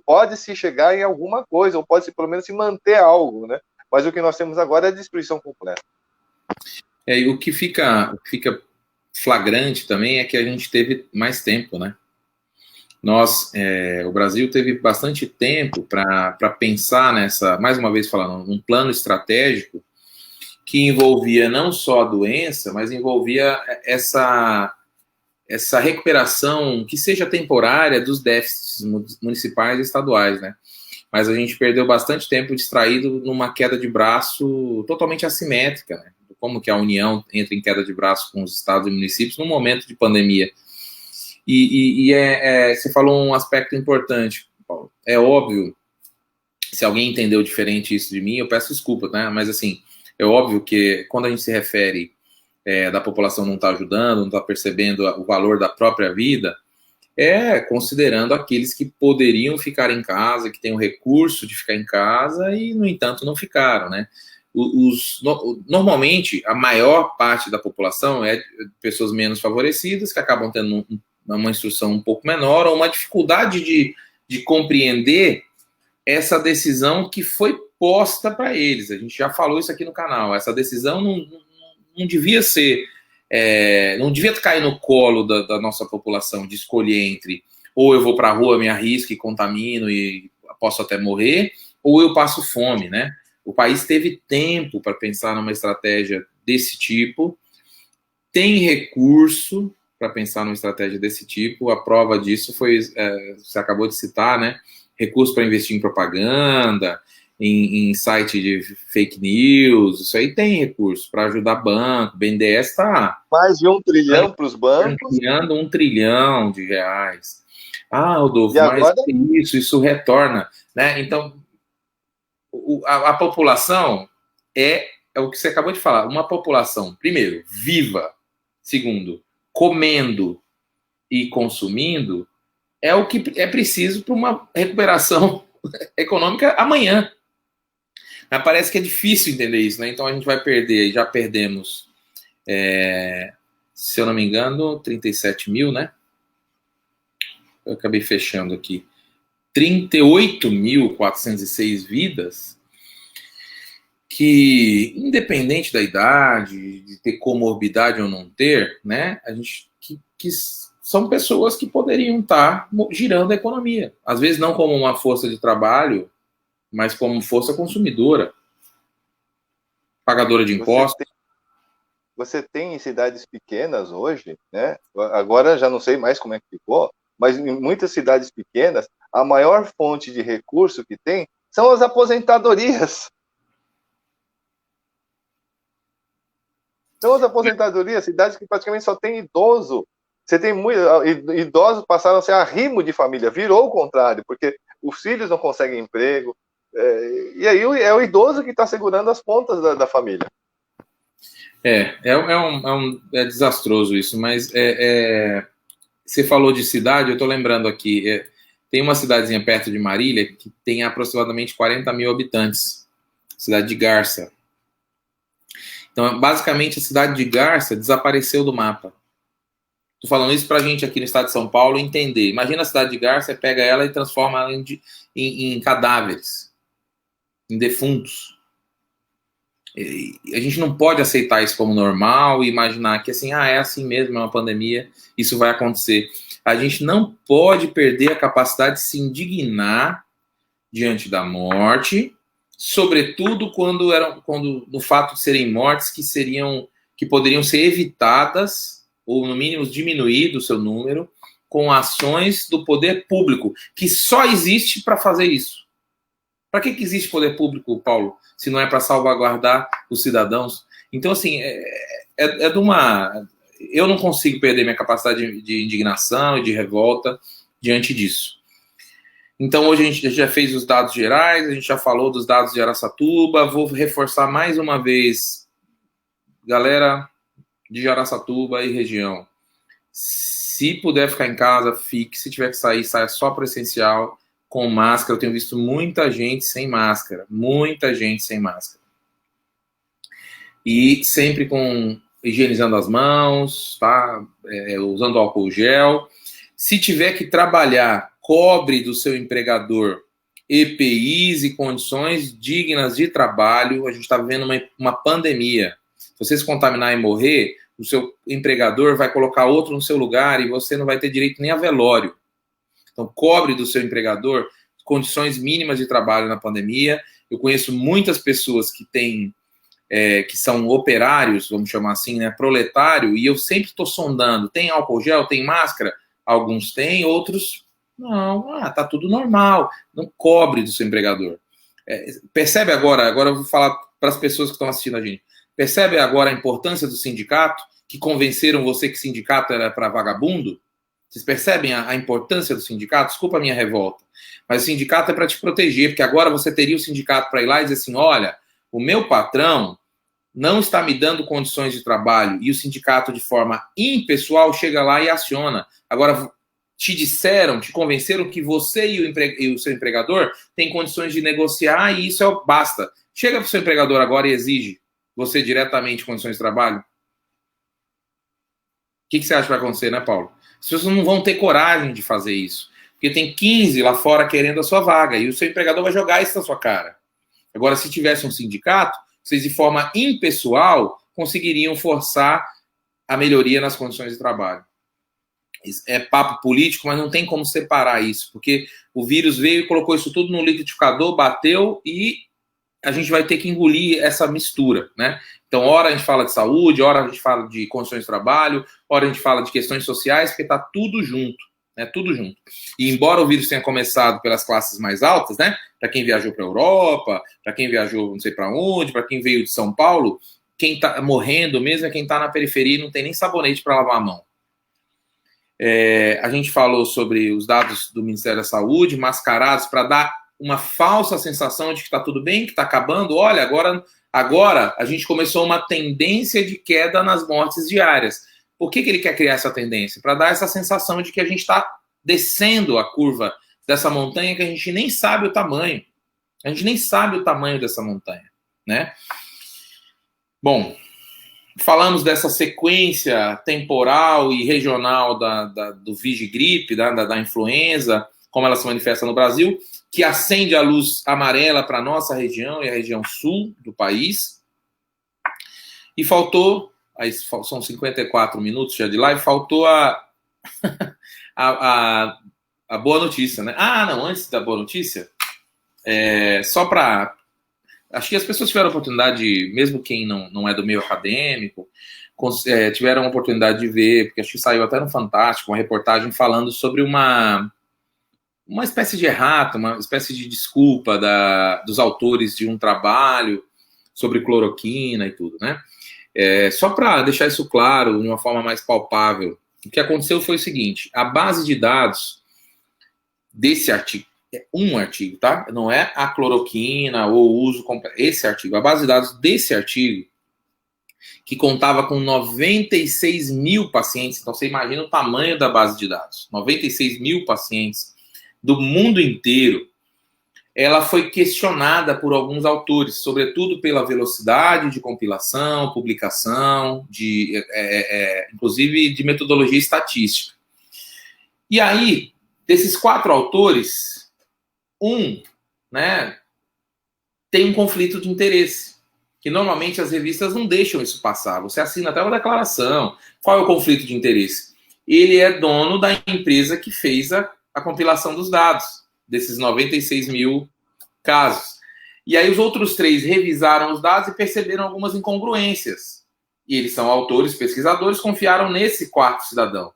pode se chegar em alguma coisa, ou pode pelo menos se manter algo, né? Mas o que nós temos agora é a destruição completa. E o que fica flagrante também é que a gente teve mais tempo, né? O Brasil teve bastante tempo para pensar mais uma vez falando, um plano estratégico que envolvia não só a doença, mas envolvia essa recuperação que seja temporária dos déficits municipais e estaduais, né? Mas a gente perdeu bastante tempo distraído numa queda de braço totalmente assimétrica, né? Como que a União entra em queda de braço com os estados e municípios num momento de pandemia. Você falou um aspecto importante, Paulo. É óbvio, se alguém entendeu diferente isso de mim, eu peço desculpa, né? Mas, assim, é óbvio que quando a gente se refere da população não estar ajudando, não estar percebendo o valor da própria vida, considerando aqueles que poderiam ficar em casa, que têm o recurso de ficar em casa e, no entanto, não ficaram, né? Normalmente, a maior parte da população é pessoas menos favorecidas, que acabam tendo uma instrução um pouco menor, ou uma dificuldade de compreender essa decisão que foi posta para eles. A gente já falou isso aqui no canal. Essa decisão não devia ser... não devia cair no colo da nossa população de escolher entre ou eu vou para a rua, me arrisco e contamino e posso até morrer, ou eu passo fome, né? O país teve tempo para pensar numa estratégia desse tipo, tem recurso para pensar numa estratégia desse tipo. A prova disso foi, você acabou de citar, né? Recurso para investir em propaganda, em site de fake news, isso aí tem recurso para ajudar banco, o BNDES está... Mais de $1 trilhão para os bancos. Criando R$1 trilhão. Rodolfo, e agora... mas isso retorna, né? Então, a população é o que você acabou de falar, uma população, primeiro, viva, segundo, comendo e consumindo, é o que é preciso para uma recuperação econômica amanhã. Mas parece que é difícil entender isso, né? Então a gente vai perder, já perdemos, se eu não me engano, 37 mil, né? Eu acabei fechando aqui. 38.406 vidas que, independente da idade, de ter comorbidade ou não ter, né? A gente que são pessoas que poderiam estar girando a economia. Às vezes não como uma força de trabalho, mas como força consumidora, pagadora de impostos. Você tem em cidades pequenas hoje, né? Agora já não sei mais como é que ficou, mas em muitas cidades pequenas, a maior fonte de recurso que tem são as aposentadorias. São as aposentadorias, cidades que praticamente só tem idoso. Você tem idosos passaram a ser arrimo de família, virou o contrário, porque os filhos não conseguem emprego, e aí é o idoso que está segurando as pontas da família. É desastroso isso, mas você falou de cidade, eu estou lembrando aqui, tem uma cidadezinha perto de Marília que tem aproximadamente 40 mil habitantes, cidade de Garça. Então, basicamente, a cidade de Garça desapareceu do mapa. Estou falando isso para a gente aqui no estado de São Paulo entender. Imagina a cidade de Garça, pega ela e transforma ela em cadáveres, em defuntos. A gente não pode aceitar isso como normal e imaginar que assim, é assim mesmo, é uma pandemia, isso vai acontecer. A gente não pode perder a capacidade de se indignar diante da morte, sobretudo quando no fato de serem mortes que poderiam ser evitadas ou no mínimo diminuído o seu número com ações do poder público, que só existe para fazer isso. Para que existe poder público, Paulo, se não é para salvaguardar os cidadãos? Então, assim, eu não consigo perder minha capacidade de indignação e de revolta diante disso. Então, hoje a gente já fez os dados gerais, a gente já falou dos dados de Araçatuba, vou reforçar mais uma vez, galera de Araçatuba e região, se puder ficar em casa, fique, se tiver que sair, saia só para o essencial, com máscara. Eu tenho visto muita gente sem máscara, e sempre higienizando as mãos, tá? Usando álcool gel. Se tiver que trabalhar, cobre do seu empregador EPIs e condições dignas de trabalho. A gente está vivendo uma pandemia. Se você se contaminar e morrer, o seu empregador vai colocar outro no seu lugar e você não vai ter direito nem a velório. Então, cobre do seu empregador condições mínimas de trabalho na pandemia. Eu conheço muitas pessoas que são operários, vamos chamar assim, né, proletário, e eu sempre estou sondando, tem álcool gel, tem máscara? Alguns têm, outros não, tá tudo normal. Não cobre do seu empregador. Percebe agora eu vou falar para as pessoas que estão assistindo a gente, percebe agora a importância do sindicato, que convenceram você que sindicato era para vagabundo? Vocês percebem a importância do sindicato? Desculpa a minha revolta, mas o sindicato é para te proteger, porque agora você teria o sindicato para ir lá e dizer assim, olha, o meu patrão não está me dando condições de trabalho, e o sindicato, de forma impessoal, chega lá e aciona. Agora, te convenceram que você e o seu empregador têm condições de negociar, e isso basta. Chega para o seu empregador agora e exige você diretamente condições de trabalho. O que você acha que vai acontecer, né, Paulo? As pessoas não vão ter coragem de fazer isso, porque tem 15 lá fora querendo a sua vaga, e o seu empregador vai jogar isso na sua cara. Agora, se tivesse um sindicato, vocês, de forma impessoal, conseguiriam forçar a melhoria nas condições de trabalho. É papo político, mas não tem como separar isso, porque o vírus veio e colocou isso tudo no liquidificador, bateu, e a gente vai ter que engolir essa mistura, né? Então, ora a gente fala de saúde, ora a gente fala de condições de trabalho, ora a gente fala de questões sociais, porque está tudo junto, né? Tudo junto. E embora o vírus tenha começado pelas classes mais altas, né? Para quem viajou para a Europa, para quem viajou não sei para onde, para quem veio de São Paulo, quem está morrendo mesmo é quem está na periferia e não tem nem sabonete para lavar a mão. A gente falou sobre os dados do Ministério da Saúde, mascarados para dar uma falsa sensação de que está tudo bem, que está acabando. Olha, agora a gente começou uma tendência de queda nas mortes diárias. Por que ele quer criar essa tendência? Para dar essa sensação de que a gente está descendo a curva dessa montanha que a gente nem sabe o tamanho. A gente nem sabe o tamanho dessa montanha, né? Bom, falamos dessa sequência temporal e regional do vigigripe, da influenza, como ela se manifesta no Brasil, que acende a luz amarela para a nossa região e a região sul do país. E faltou, aí são 54 minutos já de live, faltou a, a boa notícia, né? Ah, não, antes da boa notícia, só para... Acho que as pessoas tiveram a oportunidade, mesmo quem não é do meio acadêmico, tiveram a oportunidade de ver, porque acho que saiu até no Fantástico, uma reportagem falando sobre uma espécie de errata, uma espécie de desculpa dos autores de um trabalho sobre cloroquina e tudo, né? Só para deixar isso claro, de uma forma mais palpável, o que aconteceu foi o seguinte: a base de dados desse artigo, é um artigo, tá? Não é a cloroquina ou o uso completo, esse artigo, a base de dados desse artigo, que contava com 96 mil pacientes, então você imagina o tamanho da base de dados, 96 mil pacientes do mundo inteiro, ela foi questionada por alguns autores, sobretudo pela velocidade de compilação, publicação, inclusive de metodologia estatística. E aí, desses 4 autores, né, tem um conflito de interesse, que normalmente as revistas não deixam isso passar. Você assina até uma declaração. Qual é o conflito de interesse? Ele é dono da empresa que fez a compilação dos dados, desses 96 mil casos. E aí os outros 3 revisaram os dados e perceberam algumas incongruências. E eles são autores, pesquisadores, confiaram nesse 4º cidadão.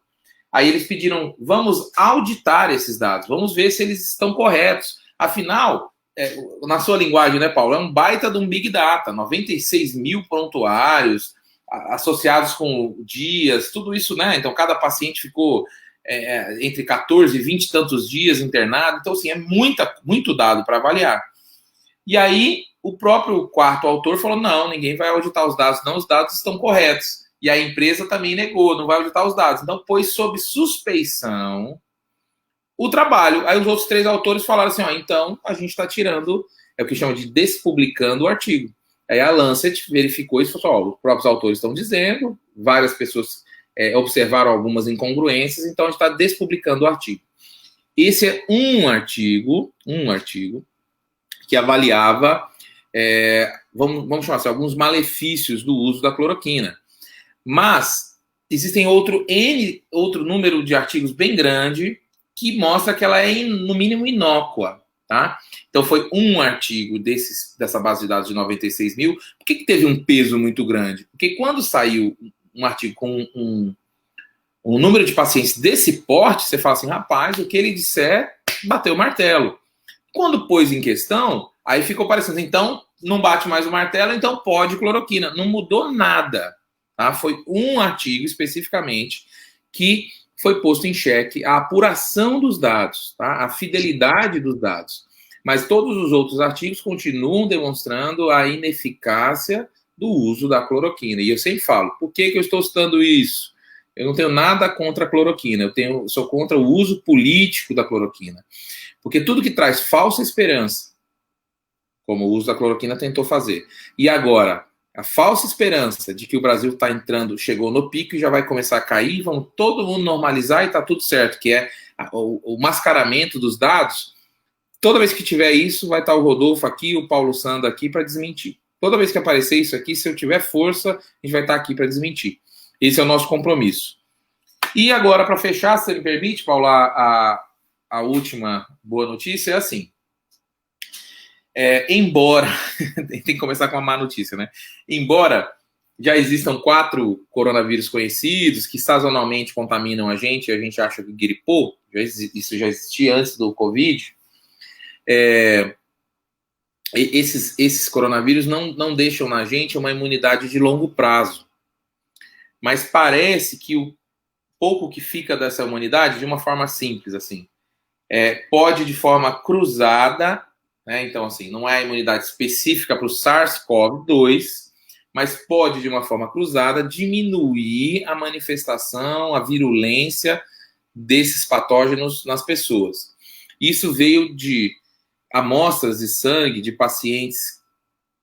Aí eles pediram, vamos auditar esses dados, vamos ver se eles estão corretos. Afinal, na sua linguagem, né, Paulo, é um baita de um Big Data, 96 mil prontuários, associados com dias, tudo isso, né? Então, cada paciente ficou entre 14 e 20 e tantos dias internado. Então, assim, é muito dado para avaliar. E aí, o próprio 4º autor falou, não, ninguém vai auditar os dados, não, os dados estão corretos. E a empresa também negou, não vai auditar os dados. Então, pôs sob suspeição o trabalho. Aí os outros 3 autores falaram assim, então a gente está tirando, é o que chama de despublicando o artigo. Aí a Lancet verificou isso e falou, os próprios autores estão dizendo, várias pessoas observaram algumas incongruências, então a gente está despublicando o artigo. Esse é um artigo que avaliava, vamos chamar assim, alguns malefícios do uso da cloroquina. Mas existem outro número de artigos bem grande que mostra que ela é, no mínimo, inócua. Tá? Então, foi um artigo dessa base de dados de 96 mil. Por que teve um peso muito grande? Porque quando saiu um artigo com um número de pacientes desse porte, você fala assim, rapaz, o que ele disser, bateu o martelo. Quando pôs em questão, aí ficou parecendo, então, não bate mais o martelo, então pode cloroquina. Não mudou nada. Tá? Foi um artigo, especificamente, que foi posto em xeque a apuração dos dados, tá? A fidelidade dos dados. Mas todos os outros artigos continuam demonstrando a ineficácia do uso da cloroquina. E eu sempre falo, por que eu estou citando isso? Eu não tenho nada contra a cloroquina, eu sou contra o uso político da cloroquina. Porque tudo que traz falsa esperança, como o uso da cloroquina tentou fazer, e agora a falsa esperança de que o Brasil chegou no pico e já vai começar a cair, vão todo mundo normalizar e está tudo certo, que é o mascaramento dos dados. Toda vez que tiver isso, vai estar o Rodolfo aqui, o Paulo Sanda aqui para desmentir. Toda vez que aparecer isso aqui, se eu tiver força, a gente vai estar aqui para desmentir. Esse é o nosso compromisso. E agora, para fechar, se você me permite, Paulo, a última boa notícia é assim. Embora, tem que começar com uma má notícia, né? Embora já existam 4 coronavírus conhecidos que sazonalmente contaminam a gente acha que gripou, isso já existia antes do Covid, esses coronavírus não deixam na gente uma imunidade de longo prazo. Mas parece que o pouco que fica dessa imunidade, de uma forma simples, assim, pode de forma cruzada, né? Então, assim, não é a imunidade específica para o SARS-CoV-2, mas pode, de uma forma cruzada, diminuir a manifestação, a virulência desses patógenos nas pessoas. Isso veio de amostras de sangue de pacientes,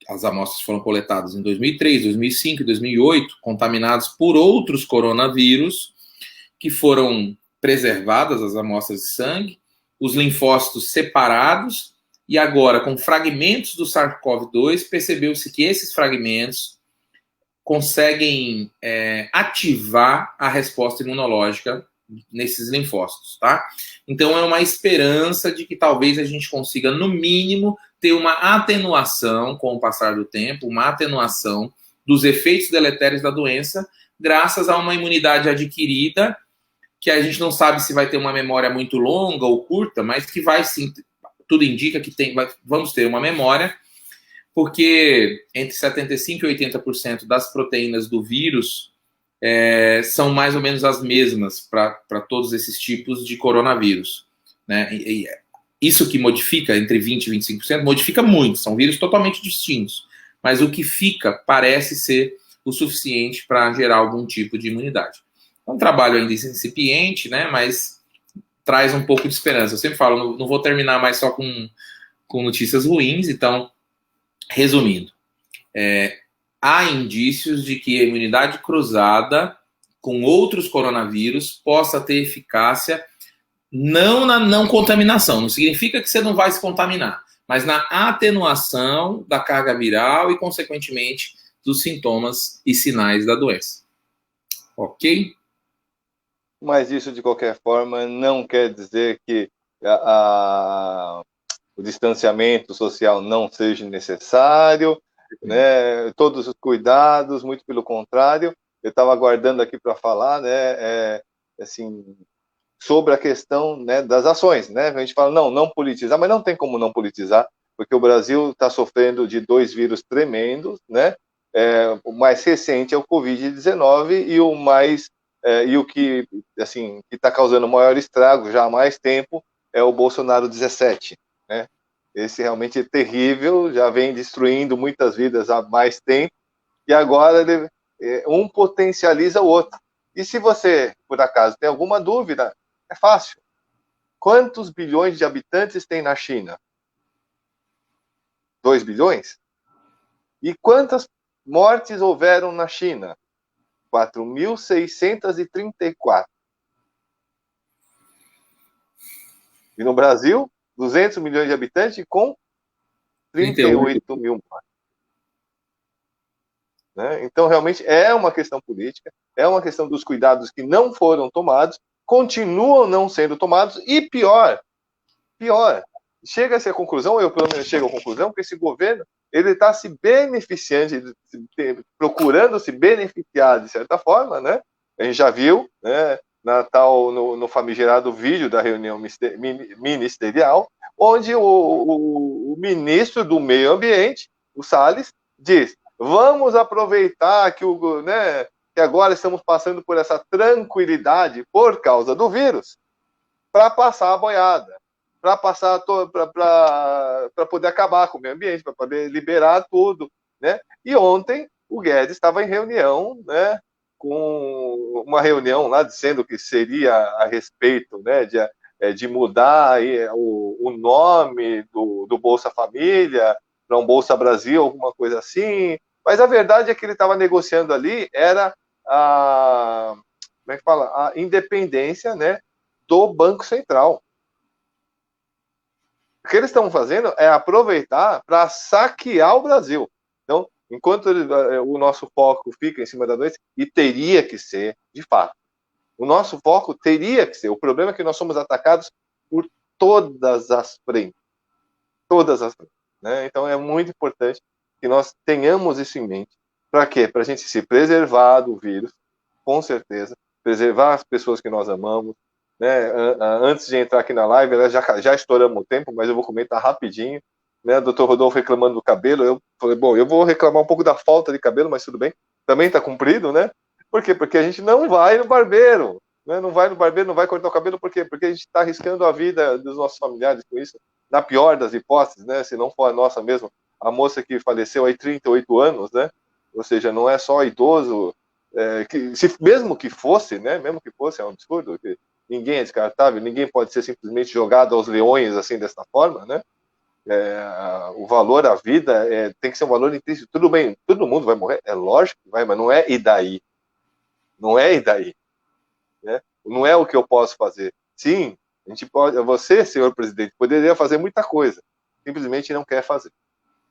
as amostras foram coletadas em 2003, 2005 e 2008, contaminados por outros coronavírus, que foram preservadas as amostras de sangue, os linfócitos separados, e agora, com fragmentos do SARS-CoV-2, percebeu-se que esses fragmentos conseguem ativar a resposta imunológica nesses linfócitos, tá? Então é uma esperança de que talvez a gente consiga, no mínimo, ter uma atenuação com o passar do tempo, uma atenuação dos efeitos deletérios da doença, graças a uma imunidade adquirida, que a gente não sabe se vai ter uma memória muito longa ou curta, mas que vai sim, tudo indica que vamos ter uma memória, porque entre 75% e 80% das proteínas do vírus são mais ou menos as mesmas para todos esses tipos de coronavírus, né? E isso que modifica entre 20% e 25%, modifica muito, são vírus totalmente distintos, mas o que fica parece ser o suficiente para gerar algum tipo de imunidade. É um trabalho ainda incipiente, né, mas traz um pouco de esperança. Eu sempre falo, não vou terminar mais só com notícias ruins, então, resumindo, há indícios de que a imunidade cruzada com outros coronavírus possa ter eficácia não na não contaminação, não significa que você não vai se contaminar, mas na atenuação da carga viral e, consequentemente, dos sintomas e sinais da doença. Ok? Mas isso, de qualquer forma, não quer dizer que o distanciamento social não seja necessário, né? Todos os cuidados, muito pelo contrário. Eu estava aguardando aqui para falar, né? Assim, sobre a questão, né, das ações, né? A gente fala, não politizar, mas não tem como não politizar, porque o Brasil está sofrendo de 2 vírus tremendos, né? O mais recente é o Covid-19 e o que, assim, que está causando maior estrago já há mais tempo é o Bolsonaro 17, né? Esse realmente é terrível, já vem destruindo muitas vidas há mais tempo, e agora um potencializa o outro. E se você, por acaso, tem alguma dúvida, é fácil. Quantos bilhões de habitantes tem na China? 2 bilhões? E quantas mortes houveram na China? 4.634. E no Brasil, 200 milhões de habitantes com 38 mil mortes. Né? Então, realmente, é uma questão política, é uma questão dos cuidados que não foram tomados, continuam não sendo tomados, e pior, chega-se à conclusão, eu pelo menos chego à conclusão, que esse governo ele está se beneficiando, procurando se beneficiar de certa forma, né? A gente já viu, né, no famigerado vídeo da reunião ministerial, onde o ministro do Meio Ambiente, o Salles, diz: vamos aproveitar que agora estamos passando por essa tranquilidade por causa do vírus, para passar a boiada, para poder acabar com o meio ambiente, para poder liberar tudo, né? E ontem o Guedes estava em reunião, né? Com uma reunião lá dizendo que seria a respeito, né? De mudar aí o nome do Bolsa Família para um Bolsa Brasil, alguma coisa assim. Mas a verdade é que ele estava negociando ali era como é que fala? A independência, né? Do Banco Central. O que eles estão fazendo é aproveitar para saquear o Brasil. Então, enquanto o nosso foco fica em cima da doença, e teria que ser, de fato, o nosso foco teria que ser. O problema é que nós somos atacados por todas as frentes. Todas as frentes. Né? Então, é muito importante que nós tenhamos isso em mente. Para quê? Para a gente se preservar do vírus, com certeza, preservar as pessoas que nós amamos. Né? Antes de entrar aqui na live, já estouramos o tempo, mas eu vou comentar rapidinho. Né? O Dr. Rodolfo reclamando do cabelo, eu falei, bom, eu vou reclamar um pouco da falta de cabelo, mas tudo bem, também está cumprido, né? Por quê? Porque a gente não vai no barbeiro, né? Não vai no barbeiro, não vai cortar o cabelo, por quê? Porque a gente está arriscando a vida dos nossos familiares com isso, na pior das hipóteses, né? Se não for a nossa mesmo, a moça que faleceu aí 38 anos, né? Ou seja, não é só idoso, mesmo que fosse, né? Mesmo que fosse, é um absurdo, que ninguém é descartável, ninguém pode ser simplesmente jogado aos leões assim dessa forma, né? O valor à vida tem que ser um valor intrínseco. Tudo bem, todo mundo vai morrer, é lógico que vai, mas não é e daí? Não é e daí? Né? Não é o que eu posso fazer. Sim, a gente pode, você, senhor presidente, poderia fazer muita coisa, simplesmente não quer fazer.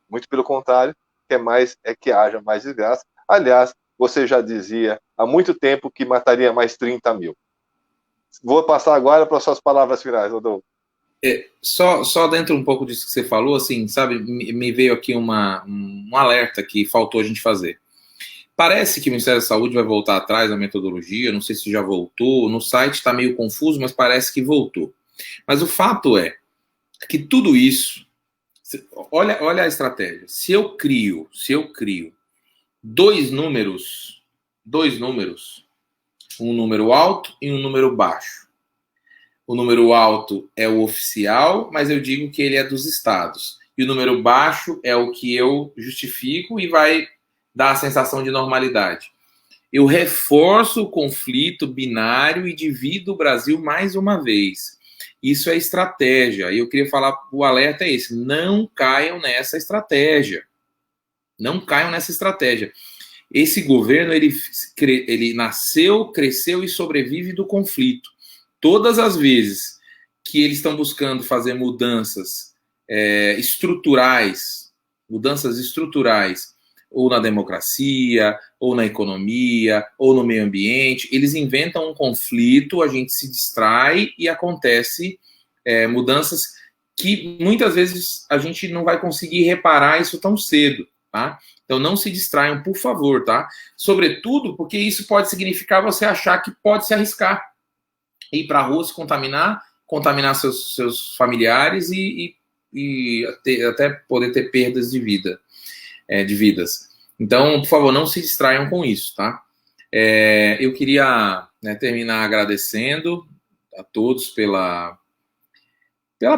Muito pelo contrário, quer mais que haja mais desgraça. Aliás, você já dizia há muito tempo que mataria mais 30 mil. Vou passar agora para as suas palavras finais, Rodolfo. Só dentro um pouco disso que você falou, assim, sabe, me veio aqui um alerta que faltou a gente fazer. Parece que o Ministério da Saúde vai voltar atrás da metodologia, não sei se já voltou, no site está meio confuso, mas parece que voltou. Mas o fato é que tudo isso, olha a estratégia. Se eu crio dois números, um número alto e um número baixo. O número alto é o oficial, mas eu digo que ele é dos estados. E o número baixo é o que eu justifico e vai dar a sensação de normalidade. Eu reforço o conflito binário e divido o Brasil mais uma vez. Isso é estratégia. E eu queria falar, o alerta é esse, não caiam nessa estratégia. Não caiam nessa estratégia. Esse governo, ele nasceu, cresceu e sobrevive do conflito. Todas as vezes que eles estão buscando fazer mudanças estruturais, ou na democracia, ou na economia, ou no meio ambiente, eles inventam um conflito, a gente se distrai e acontece mudanças que muitas vezes a gente não vai conseguir reparar isso tão cedo, tá? Então não se distraiam, por favor, tá? Sobretudo porque isso pode significar você achar que pode se arriscar, ir para a rua, se contaminar seus familiares e até poder ter perdas de vidas. Então, por favor, não se distraiam com isso, tá? Eu queria terminar agradecendo a todos pela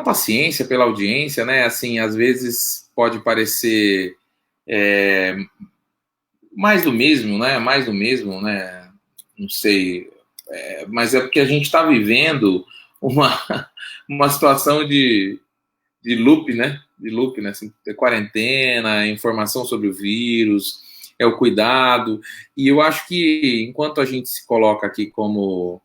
paciência, pela audiência, né? Assim, às vezes pode parecer mais do mesmo, né? Não sei, mas é porque a gente está vivendo uma situação de loop, né? Assim, quarentena, informação sobre o vírus, o cuidado. E eu acho que enquanto a gente se coloca aqui como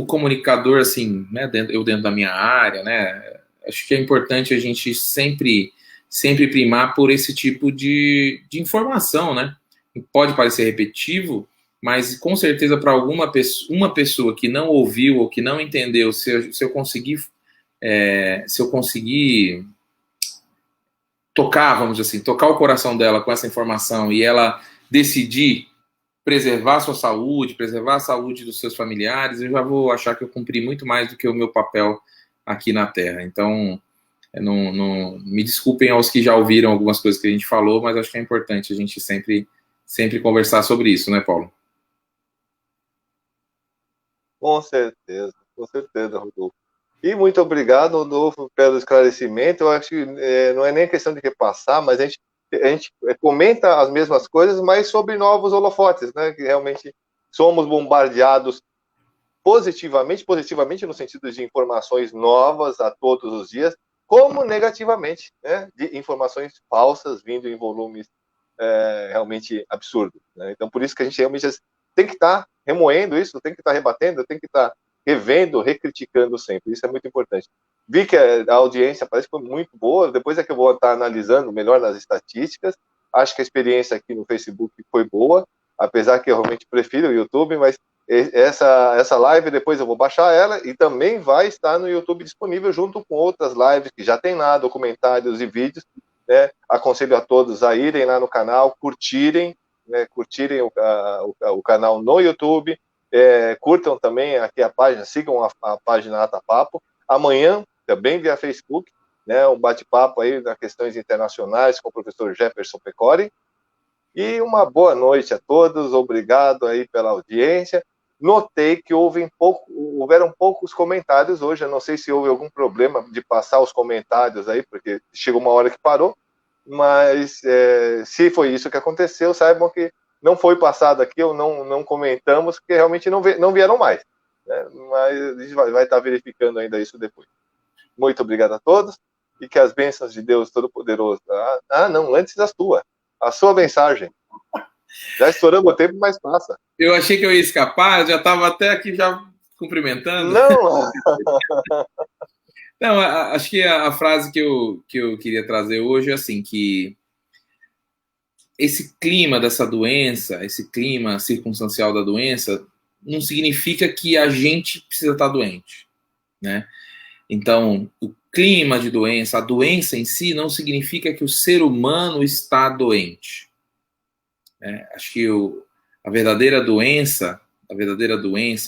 comunicador, assim, né? Eu dentro da minha área, né? Acho que é importante a gente sempre primar por esse tipo de informação, né? Pode parecer repetitivo, mas com certeza para uma pessoa que não ouviu ou que não entendeu, se eu conseguir tocar, vamos dizer assim, tocar o coração dela com essa informação e ela decidir preservar a sua saúde, preservar a saúde dos seus familiares, eu já vou achar que eu cumpri muito mais do que o meu papel aqui na Terra. Então, não me desculpem aos que já ouviram algumas coisas que a gente falou, mas acho que é importante a gente sempre conversar sobre isso, né, Paulo? Com certeza, Rodolfo. E muito obrigado, Rodolfo, pelo esclarecimento. Eu acho que não é nem questão de repassar, mas a gente comenta as mesmas coisas, mas sobre novos holofotes, né? Que realmente somos bombardeados positivamente no sentido de informações novas a todos os dias, como negativamente, né? De informações falsas vindo em volumes realmente absurdos. Né? Então, por isso que a gente realmente tem que estar remoendo isso, tem que estar rebatendo, tem que estar revendo, recriticando sempre. Isso é muito importante. Vi que a audiência parece que foi muito boa, depois é que eu vou estar analisando melhor nas estatísticas. Acho que a experiência aqui no Facebook foi boa, apesar que eu realmente prefiro o YouTube, mas essa live depois eu vou baixar ela e também vai estar no YouTube disponível junto com outras lives que já tem lá, documentários e vídeos. Né? Aconselho a todos a irem lá no canal, curtirem o canal no YouTube, curtam também aqui a página, sigam a página Ata Papo. Amanhã, também via Facebook, né, um bate-papo aí nas questões internacionais com o professor Jefferson Pecori. E uma boa noite a todos, obrigado aí pela audiência. Notei que houveram poucos comentários hoje, eu não sei se houve algum problema de passar os comentários aí, porque chegou uma hora que parou, mas se foi isso que aconteceu, saibam que não foi passado aqui, ou não comentamos, porque realmente não vieram mais. Né? Mas a gente vai estar verificando ainda isso depois. Muito obrigado a todos, e que as bênçãos de Deus Todo-Poderoso... não, antes a sua mensagem. Já estouramos o tempo, mas passa. Eu achei que eu ia escapar, já estava até aqui já cumprimentando. Não! Não, acho que a frase que eu queria trazer hoje é assim, que esse clima dessa doença, esse clima circunstancial da doença, não significa que a gente precisa estar doente, né? Então, o clima de doença, a doença em si, não significa que o ser humano está doente. Acho que a verdadeira doença,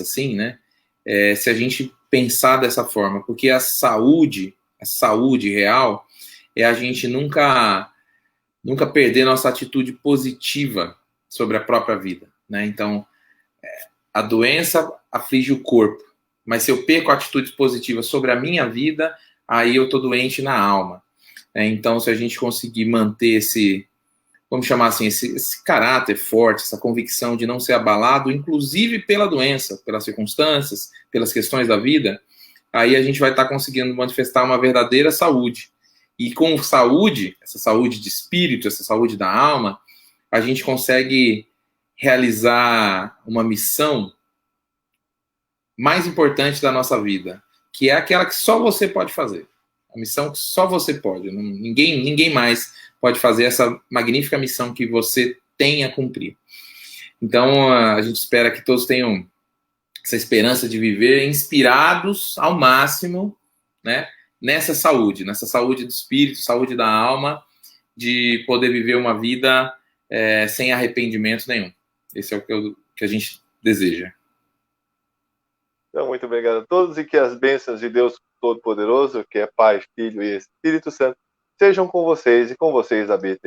sim, né? Se a gente pensar dessa forma, porque a saúde real, é a gente nunca perder nossa atitude positiva sobre a própria vida, né? Então, a doença aflige o corpo, mas se eu perco atitudes positivas sobre a minha vida, aí eu tô doente na alma. Então, se a gente conseguir manter esse, vamos chamar assim, esse caráter forte, essa convicção de não ser abalado, inclusive pela doença, pelas circunstâncias, pelas questões da vida, aí a gente vai estar conseguindo manifestar uma verdadeira saúde. E com saúde, essa saúde de espírito, essa saúde da alma, a gente consegue realizar uma missão mais importante da nossa vida, que é aquela que só você pode fazer. A missão que só você pode. Ninguém mais pode fazer essa magnífica missão que você tem a cumprir. Então, a gente espera que todos tenham essa esperança de viver inspirados ao máximo, né, nessa saúde do espírito, saúde da alma, de poder viver uma vida sem arrependimento nenhum. Esse é o que a gente deseja. Então, muito obrigado a todos e que as bênçãos de Deus Todo-Poderoso, que é Pai, Filho e Espírito Santo, sejam com vocês e com vocês habitem.